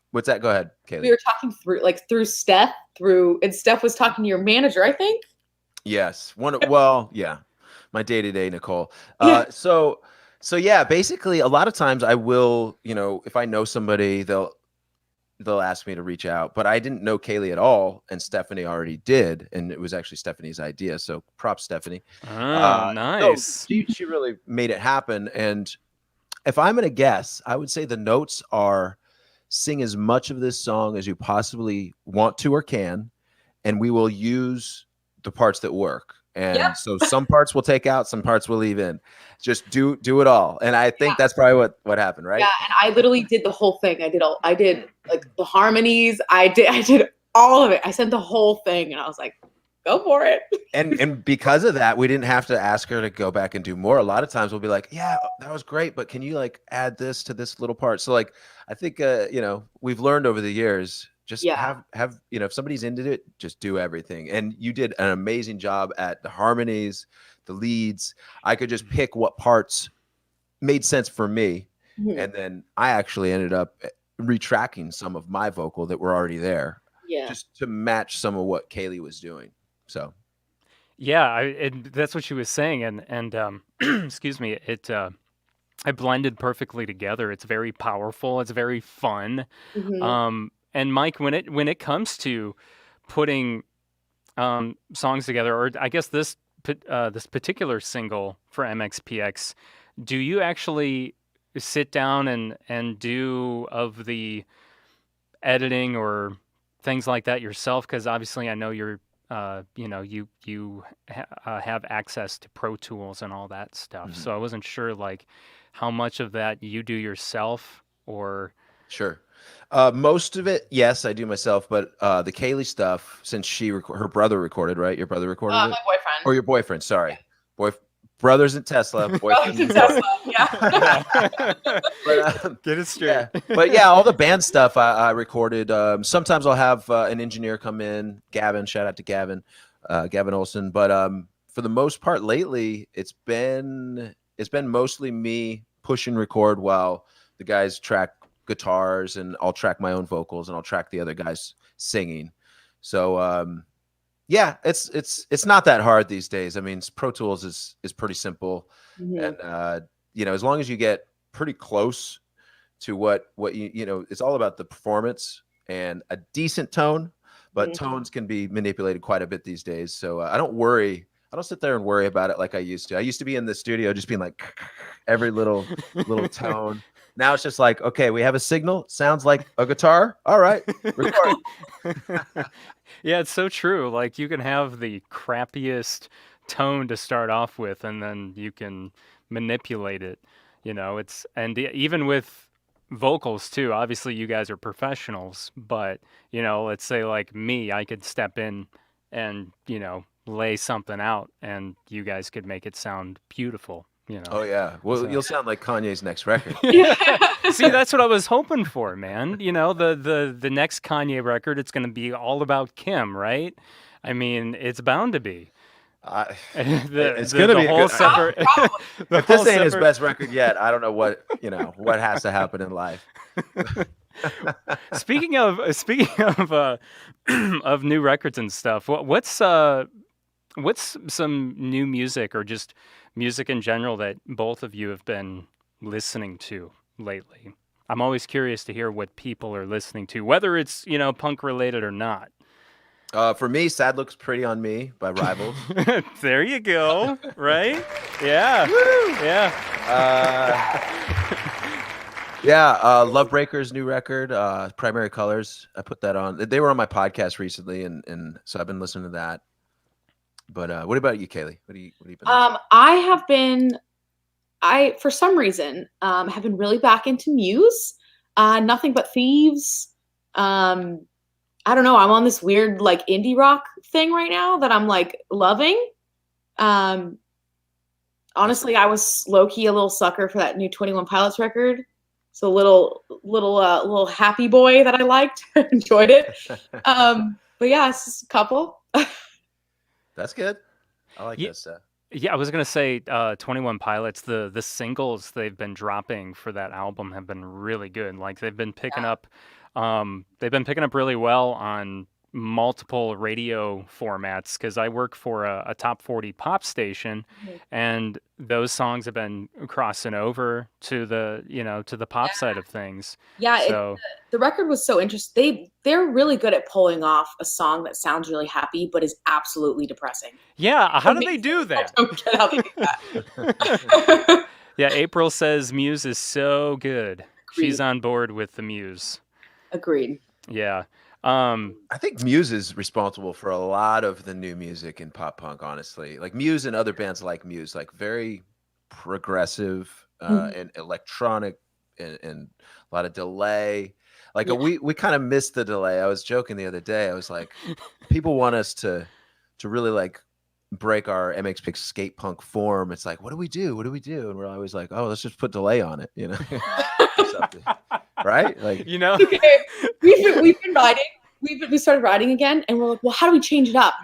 What's that? Go ahead, Kalie. We were talking through Steph, and Steph was talking to your manager, I think. Yes. Well, yeah. My day-to-day Nicole. Yeah. So yeah, basically a lot of times I will, you know, if I know somebody, they'll ask me to reach out, but I didn't know Kalie at all, and Stephanie already did, and it was actually Stephanie's idea. So props, Stephanie. oh, nice. So she really made it happen. And if I'm going to guess, I would say the notes are sing as much of this song as you possibly want to or can, and we will use the parts that work. And Yep. so some parts we'll take out, some parts we'll leave in. Just do it all. And I think that's probably what happened, right? Yeah, and I literally did the whole thing. I did like the harmonies. I did all of it. I sent the whole thing, and I was like, go for it. And because of that, we didn't have to ask her to go back and do more. A lot of times we'll be like, yeah, that was great, but can you like add this to this little part? So like, I think, you know, we've learned over the years, just have, you know, if somebody's into it, just do everything. And you did an amazing job at the harmonies, the leads. I could just pick what parts made sense for me. Mhm. And then I actually ended up retracking some of my vocal that were already there Yeah. just to match some of what Kalie was doing. So Yeah, that's what she was saying, and excuse me, it blended perfectly together. It's very powerful. It's very fun. Hmm. And Mike, when it comes to putting songs together, or I guess this particular single for MXPX, do you actually sit down and do of the editing or things like that yourself? Because obviously, I know you have access to Pro Tools and all that stuff. Mhm. So I wasn't sure like how much of that you do yourself or. Sure. Most of it, yes, I do myself, but the Kalie stuff, since her brother recorded, right? Your brother recorded My it, or boyfriend. your boyfriend? Sorry, boy, brothers in Tesla, boyfriend Relative in Tesla. Tesla. Yeah. But Get it straight. yeah, but yeah, all the band stuff I recorded. Sometimes I'll have an engineer come in, Gavin. Shout out to Gavin, Gavin Olson. But for the most part, lately, it's been mostly me push and record while the guys track guitars, and I'll track my own vocals, and I'll track the other guys singing. So yeah, it's not that hard these days. I mean, Pro Tools is pretty simple, Mhm. and as long as you get pretty close to what it's all about the performance and a decent tone, but Mhm. tones can be manipulated quite a bit these days. So I don't worry. I don't sit there and worry about it like I used to. I used to be in the studio just being like every little tone. Now it's just like, okay, we have a signal. Sounds like a guitar. All right, record. Yeah, it's so true. Like you can have the crappiest tone to start off with, and then you can manipulate it. Even with vocals too. Obviously, you guys are professionals, but let's say like me, I could step in and lay something out, and you guys could make it sound beautiful. Oh yeah. Well, So. you'll sound like Kanye's next record. Yeah. See, that's what I was hoping for, man. The next Kanye record, it's going to be all about Kim, right? I mean, it's bound to be. It's gonna be a whole good. separate. the If this whole ain't his separate- best record yet, I don't know what has to happen in life. Speaking of of new records and stuff, what's some new music or just music in general that both of you have been listening to lately? I'm always curious to hear what people are listening to, whether it's punk related or not. For me, "Sad Looks Pretty on Me" by Rivals. There you go. Right? Yeah. Yeah. Yeah, Lovebreaker's new record, Primary Colors. I put that on. They were on my podcast recently, and so I've been listening to that. But what about you, Kalie? What have you been listening? I have been, for some reason, have been really back into Muse. Nothing But Thieves. I don't know. I'm on this weird like indie rock thing right now that I'm like loving. Honestly, I was low key a little sucker for that new 21 Pilots record. So little happy boy that I liked, enjoyed it. But yeah, it's just a couple. That's good. I like Ye- that stuff. Yeah, I was gonna say 21 Pilots, the singles they've been dropping for that album have been really good. Like they've been picking up really well on multiple radio formats because I work for a top 40 pop station, and those songs have been crossing over to the pop side of things. Yeah, So the record was so interesting. They're really good at pulling off a song that sounds really happy but is absolutely depressing. yeah, how do they do I that? don't get how they do that. Yeah, April says Muse is so good. She's Agreed. on board with the Muse. Agreed. Yeah. I think Muse is responsible for a lot of the new music in pop punk, honestly. Like Muse and other bands like Muse, like very progressive and electronic and a lot of delay. Like Yeah. we kind of missed the delay. I was joking the other day. I was like, people want us to really like break our MxPx skate punk form. It's like, what do we do? What do we do? And we're always like, oh, let's just put delay on it, or something. Right? Like, Okay, we've been writing. We started writing again, and we're like, well, how do we change it up?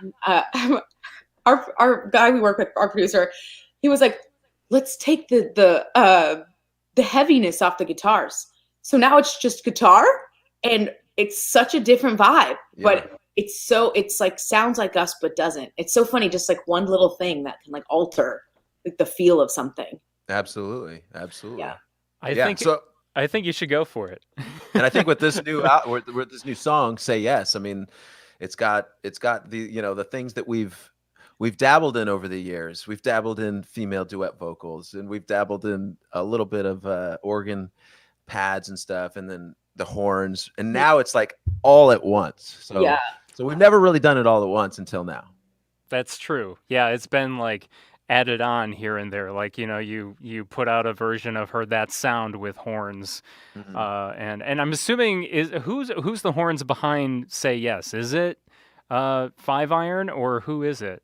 Our guy we work with, our producer, he was like, let's take the heaviness off the guitars. So now it's just guitar, and it's such a different vibe. Yeah. But it's like sounds like us but doesn't. It's so funny, just like one little thing that can like alter like the feel of something. Absolutely. Yeah. I think you should go for it. And I think with this with this new song, Say Yes, I mean, it's got the, the things that we've dabbled in over the years. We've dabbled in female duet vocals, and we've dabbled in a little bit of organ pads and stuff, and then the horns, and now it's like all at once. So we've never really done it all at once until now. That's true. Yeah, it's been like added on here and there. Like, you put out a version of Heard That Sound with horns. And I'm assuming who's the horns behind Say Yes? Is it Five Iron, or who is it?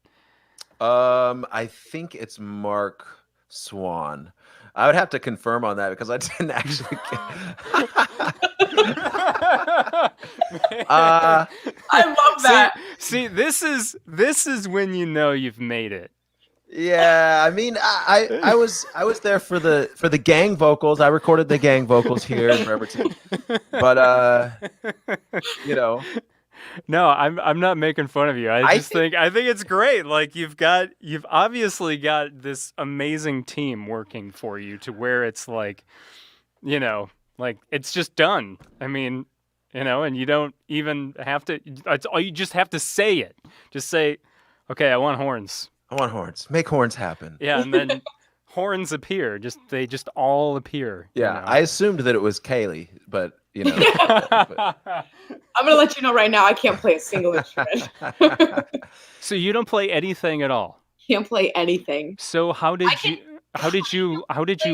I think it's Mark Swan. I would have to confirm on that because I didn't actually I love that. See, this is when you know you've made it. Yeah, I mean, I was there for the gang vocals. I recorded the gang vocals here in Bremerton, but No, I'm not making fun of you. I think it's great. Like you've obviously got this amazing team working for you to where it's like, like it's just done. I mean, and you don't even have to. It's all, you just have to say it. Just say, okay, I want horns. I want horns. Make horns happen. Yeah, and then horns appear. They just all appear. Yeah, I assumed that it was Kalie, but I'm gonna let you know right now, I can't play a single instrument. So you don't play anything at all? Can't play anything. So how did you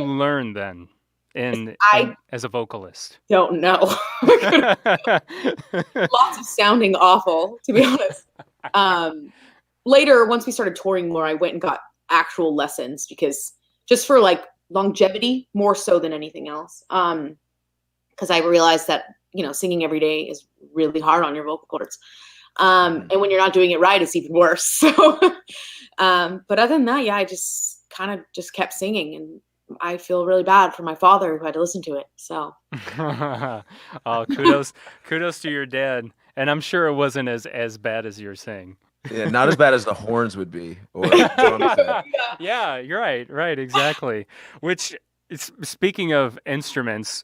learn then as a vocalist? Don't know. Lots of sounding awful, to be honest. Later, once we started touring more, I went and got actual lessons because just for like longevity, more so than anything else. Because I realized that, singing every day is really hard on your vocal cords. And when you're not doing it right, it's even worse. So, but other than that, yeah, I just kind of just kept singing, and I feel really bad for my father who had to listen to it. So, oh, kudos to your dad. And I'm sure it wasn't as bad as you're saying. Yeah, not as bad as the horns would be. Or drum set. Yeah, you're right, exactly. Which, speaking of instruments,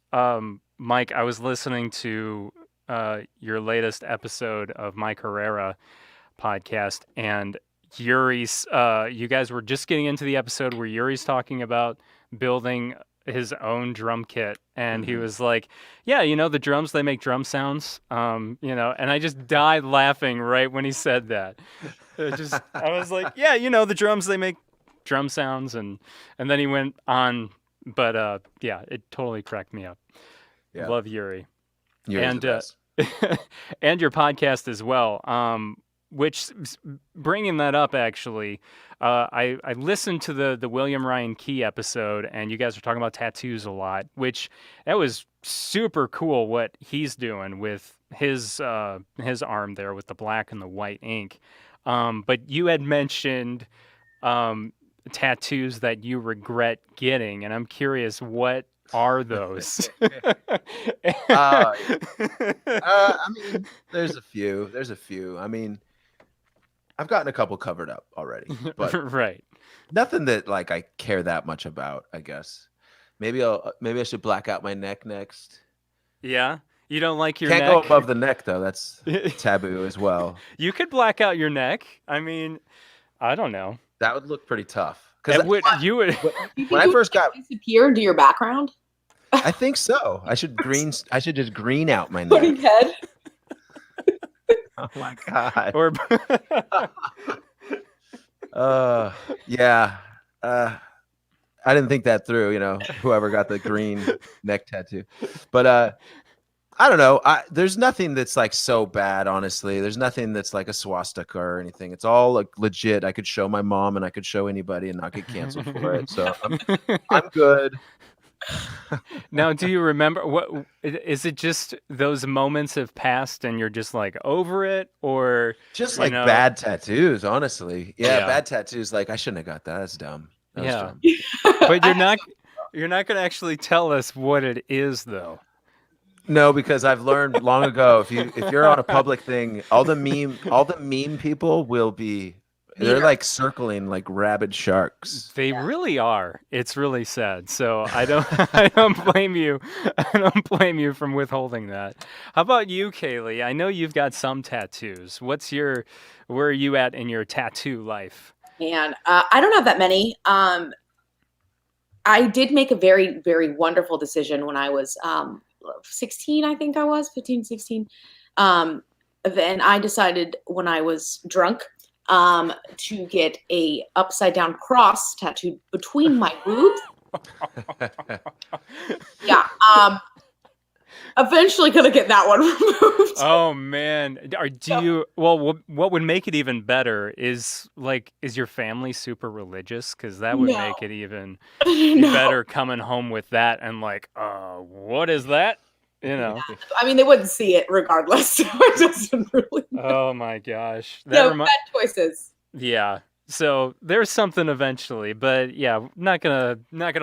Mike, I was listening to your latest episode of Mike Herrera podcast, and Yuri's. You guys were just getting into the episode where Yuri's talking about building his own drum kit, and he was like, "Yeah, the drums, they make drum sounds, and I just died laughing right when he said that. I was like, "Yeah, the drums, they make drum sounds," and then he went on, but yeah, it totally cracked me up. Yeah. Love Yuri. Yuri's and the best. And your podcast as well. Which, bringing that up, actually, I listened to the William Ryan Key episode, and you guys were talking about tattoos a lot, which that was super cool what he's doing with his arm there with the black and the white ink. But you had mentioned tattoos that you regret getting, and I'm curious, what are those? I mean, there's a few. I mean, I've gotten a couple covered up already, but right. Nothing that like I care that much about, I guess. Maybe I should black out my neck next. Yeah. You don't like your Can't neck? go above the neck though. That's taboo as well. You could black out your neck. I mean, I don't know. That would look pretty tough. When I first got disappear into your background. I think so. I should just green out my neck. Head. Oh my god. Or yeah. I didn't think that through, whoever got the green neck tattoo. But I don't know. There's nothing that's like so bad, honestly. There's nothing that's like a swastika or anything. It's all like legit. I could show my mom and I could show anybody and not get canceled for it. So I'm good. Now, do you remember what is it? Just those moments have passed and you're just like over it, or just like bad tattoos? Honestly, yeah, bad tattoos. Like I shouldn't have got that. That's dumb. That was dumb. But you're not going to actually tell us what it is, though. No, because I've learned long ago if you're on a public thing, all the meme people will be they're Meaner. like circling like rabid sharks. They Yeah. really are. It's really sad. So I don't I don't blame you. I don't blame you from withholding that. How about you, Kaylee? I know you've got some tattoos. Where are you at in your tattoo life? And I don't have that many. I did make a very, very wonderful decision when I was 16, I think I was 15, 16. Then I decided when I was drunk to get a upside down cross tattooed between my boobs. Yeah. Eventually gonna get that one removed. Oh man, do you? Well, what would make it even better is your family super religious? Because that would No. make it even be No. better coming home with that and what is that? You know? I mean, they wouldn't see it regardless, so it doesn't really matter. Oh my gosh, No, bad choices. yeah. So there's something eventually, but yeah, not gonna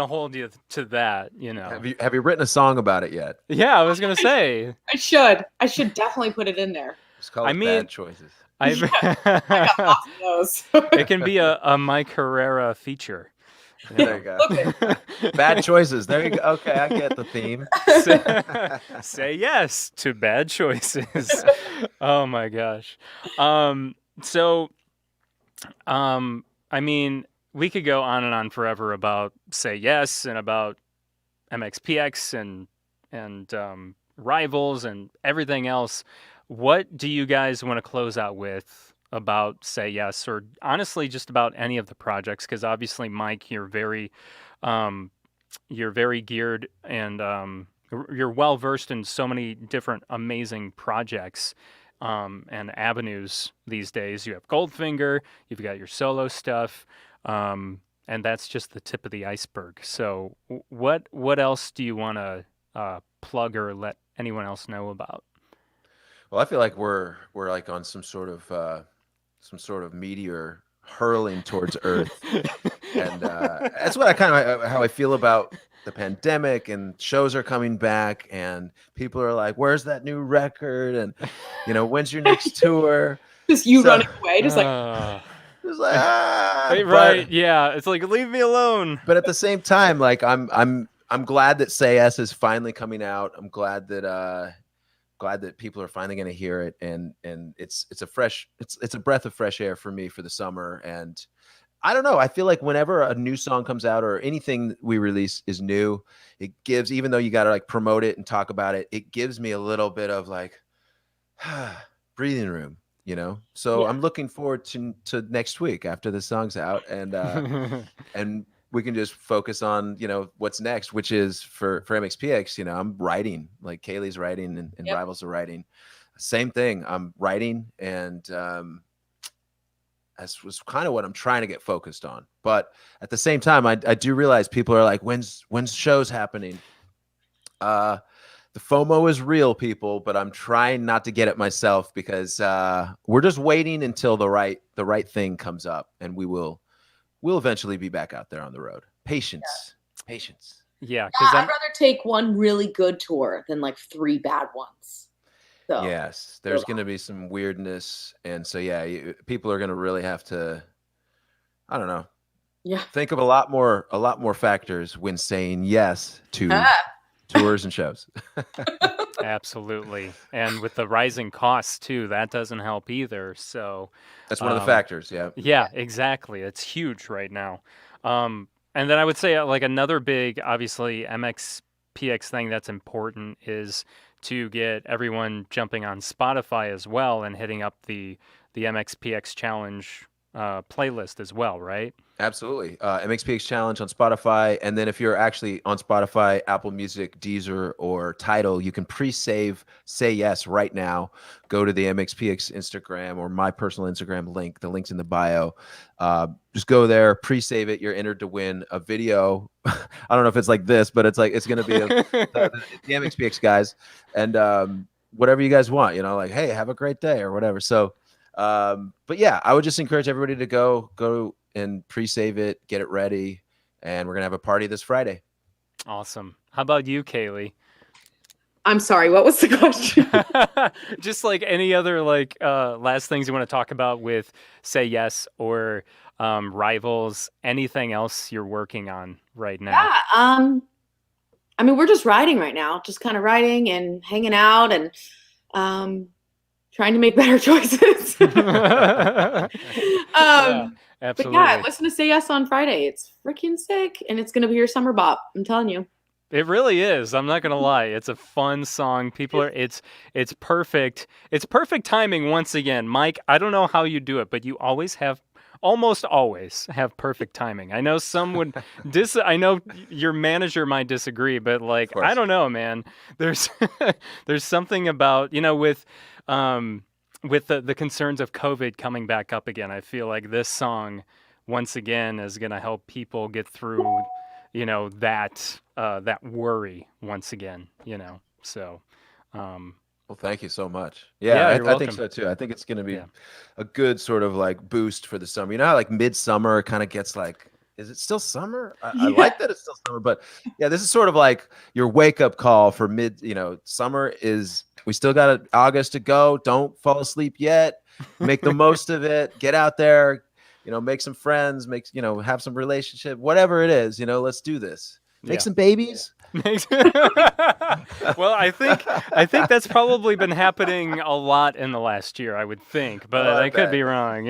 hold you to that. You know? Have you written a song about it yet? Yeah, I was gonna say. I should definitely put it in there. It's called I mean- Bad Choices. I've I got lots of those. it can be a Mike Herrera feature. There you go. Okay. Bad choices. There you go. Okay, I get the theme. Say yes to bad choices. Oh my gosh. So, I mean, we could go on and on forever about Say Yes and about MxPx and Rivals and everything else. What do you guys want to close out with about Say Yes, or honestly just about any of the projects? Because obviously, Mike, you're very geared and you're well versed in so many different amazing projects and avenues these days. You have Goldfinger, you've got your solo stuff, and that's just the tip of the iceberg. So, what else do you want to plug or let anyone else know about? Well, I feel like we're like on some sort of meteor hurling towards Earth, and that's what how I feel about the pandemic. And shows are coming back, and people are like, "Where's that new record?" And when's your next tour? Just you So- running away, just like It's like Right, yeah. It's like, leave me alone. But at the same time, like I'm glad that Say Yes is finally coming out. I'm glad that people are finally going to hear it, and it's a breath of fresh air for me for the summer. And I don't know, I feel like whenever a new song comes out or anything we release is new, it gives, even though you got to like promote it and talk about it, it gives me a little bit of like breathing room, so Yeah. I'm looking forward to next week after the song's out, and and we can just focus on what's next, which is for MxPx. I'm writing, like Kalie's writing, and Yep. Rivals are writing. Same thing, I'm writing, and that's was kind of what I'm trying to get focused on. But at the same time, I do realize people are like, when's shows happening? The FOMO is real, people, but I'm trying not to get it myself, because we're just waiting until the right thing comes up, and we'll eventually be back out there on the road. Patience. Yeah, Yeah, because I'd rather take one really good tour than like 3 bad ones. So Yes, there's going to be some weirdness, and so yeah, people are going to really have to, I don't know, yeah. think of a lot more factors when saying yes to tours and shows. absolutely. And with the rising costs too, that doesn't help either. So That's one of the factors. Yeah. yeah, exactly. It's huge right now. And then I would say like another big, obviously MxPx thing that's important is to get everyone jumping on Spotify as well and hitting up the MxPx challenge playlist as well, right? Absolutely. MXPX Challenge on Spotify. And then if you're actually on Spotify, Apple Music, Deezer, or Tidal, you can pre-save Say Yes right now. Go to the MXPX Instagram or my personal Instagram link. The link's in the bio. Just go there, pre-save it. You're entered to win a video. I don't know if it's like this, but it's going to be the MXPX guys. And whatever you guys want, like, hey, have a great day or whatever. So, but yeah, I would just encourage everybody to go and pre-save it, get it ready, and we're gonna have a party this Friday. Awesome. How about you, Kaylee? I'm sorry, what was the question? Just like any other like last things you want to talk about with Say Yes or Rivals, anything else you're working on right now? Yeah, I mean, we're just writing right now, just kind of writing and hanging out and um, trying to make better choices. Yeah, But yeah, absolutely. listen to Say Yes on Friday. It's freaking sick, and it's gonna be your summer bop. I'm telling you. It really is. I'm not gonna lie. It's a fun song. People are. It's perfect. It's perfect timing once again, Mike. I don't know how you do it, but you almost always have perfect timing. I know some would I know your manager might disagree, but like Of I course. don't know, man. There's there's something about um with the concerns of COVID coming back up again. I feel like this song once again is gonna help people get through that worry once again, so um Well, thank you so much. yeah, Yeah, you're I think welcome. so too. I think it's going to be Yeah. a good sort of like boost for the summer. You know how like midsummer kind of gets like, is it still summer? I Yeah. like that it's still summer, but yeah, this is sort of like your wake up call for summer is, we still got August to go. Don't fall asleep yet. Make the most of it. Get out there, make some friends, have some relationship, whatever it is, let's do this. Make Yeah. some babies. Well, I think that's probably been happening a lot in the last year, I would think, Oh, but I I could bet. be wrong.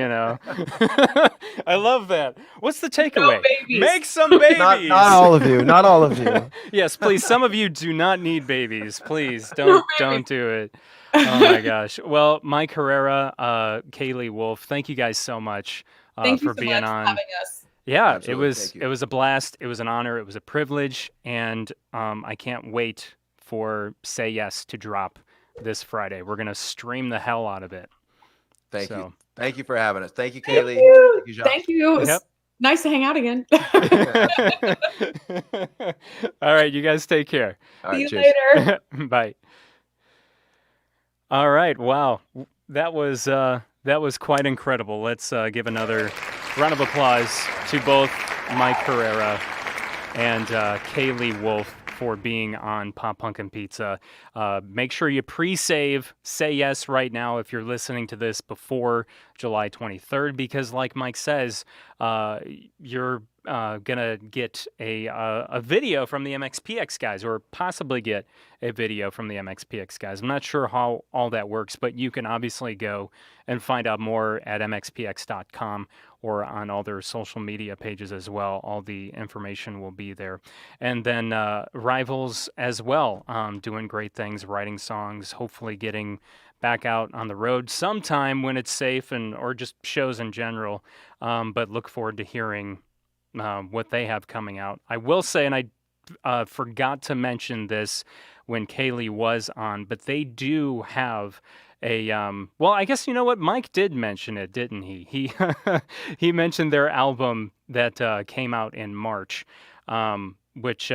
I love that. What's the No takeaway? babies. Make some Not babies. all of you. Not all of you. Yes, please. Some of you do not need babies. Please No don't babies. do it. Oh my gosh. Well, Mike Herrera, Kalie Wolfe, thank you guys so much Thank you for so being much for on. having us. Yeah, it Absolutely. was Thank it you. was a blast. It was an honor. It was a privilege, and I can't wait for Say Yes to drop this Friday. We're gonna stream the hell out of it. Thank you. So, Thank you for having us. Thank you, Thank Kaylee. you. Thank you, Jacques. Thank you. It yep. was nice to hang out again. All right, you guys take care. All See right. you Cheers. later. Bye. All right. Wow, that was quite incredible. Let's give another round of applause to both Mike Herrera and Kalie Wolfe for being on Pop Punk and Pizza. Make sure you pre-save Say Yes right now if you're listening to this before July 23rd, because like Mike says, you're gonna get a video from the MxPx guys, or possibly get a video from the MxPx guys. I'm not sure how all that works, but you can obviously go and find out more at mxpx.com or on all their social media pages as well. All the information will be there. And then Rivals as well, doing great things, writing songs, hopefully getting back out on the road sometime when it's safe, and or just shows in general. But look forward to hearing what they have coming out. I will say, and I forgot to mention this when Kalie was on, but they do have a well, I guess you know what, Mike did mention it, didn't he? He mentioned their album that came out in March, which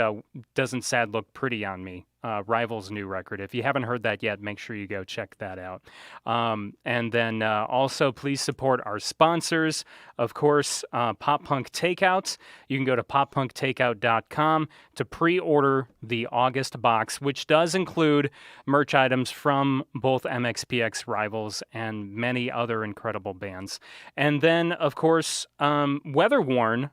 doesn't sad look pretty on me. Rival's new record. If you haven't heard that yet, make sure you go check that out. And then also, please support our sponsors. Of course, Pop Punk Takeout. You can go to poppunktakeout.com to pre-order the August box, which does include merch items from both MxPx, Rivals, and many other incredible bands. And then, of course, Weatherworn.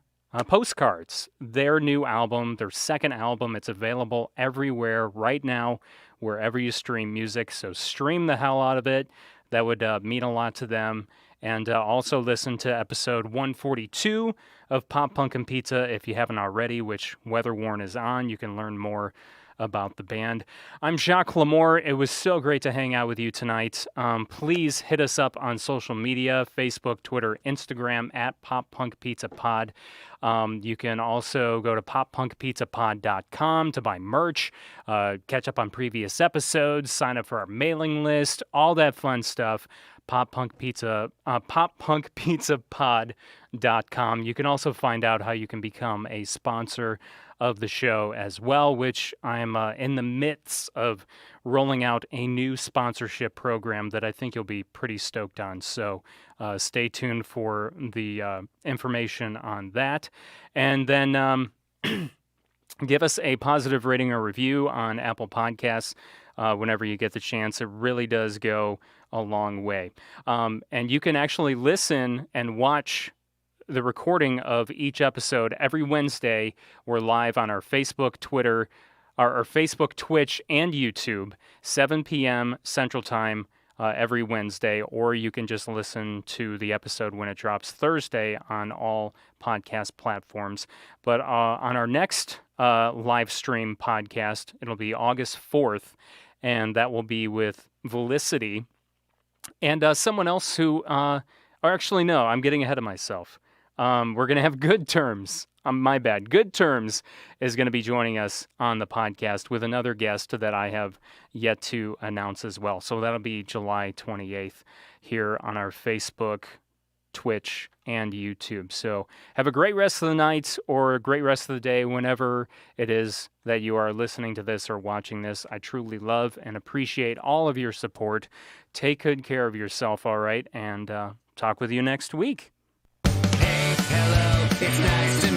Postcards, their new album, their second album. It's available everywhere right now, wherever you stream music. So stream the hell out of it. That would mean a lot to them. And also listen to episode 142 of Pop Punk and Pizza if you haven't already, which Weatherworn is on. You can learn more about the band. I'm Jacques Lamour. It was so great to hang out with you tonight. Please hit us up on social media, Facebook, Twitter, Instagram, at Pop Punk Pizza Pod. You can also go to poppunkpizzapod.com to buy merch, catch up on previous episodes, sign up for our mailing list, all that fun stuff. poppunkpizzapod.com. You can also find out how you can become a sponsor of the show as well, which I'm in the midst of rolling out a new sponsorship program that I think you'll be pretty stoked on. So stay tuned for the information on that. And then give us a positive rating or review on Apple Podcasts whenever you get the chance. It really does go a long way. And you can actually listen and watch the recording of each episode every Wednesday. We're live on our Facebook, Twitter, our Facebook, Twitch, and YouTube, 7 p.m. Central Time every Wednesday, or you can just listen to the episode when it drops Thursday on all podcast platforms. But on our next live stream podcast, it'll be August 4th, and that will be with Velicity and someone else who, or actually, no, I'm getting ahead of myself. We're going to have Good Terms. My bad. Good Terms is going to be joining us on the podcast with another guest that I have yet to announce as well. So that'll be July 28th here on our Facebook, Twitch, and YouTube. So have a great rest of the night or a great rest of the day whenever it is that you are listening to this or watching this. I truly love and appreciate all of your support. Take good care of yourself, all right? And talk with you next week. Hey, hello, it's nice to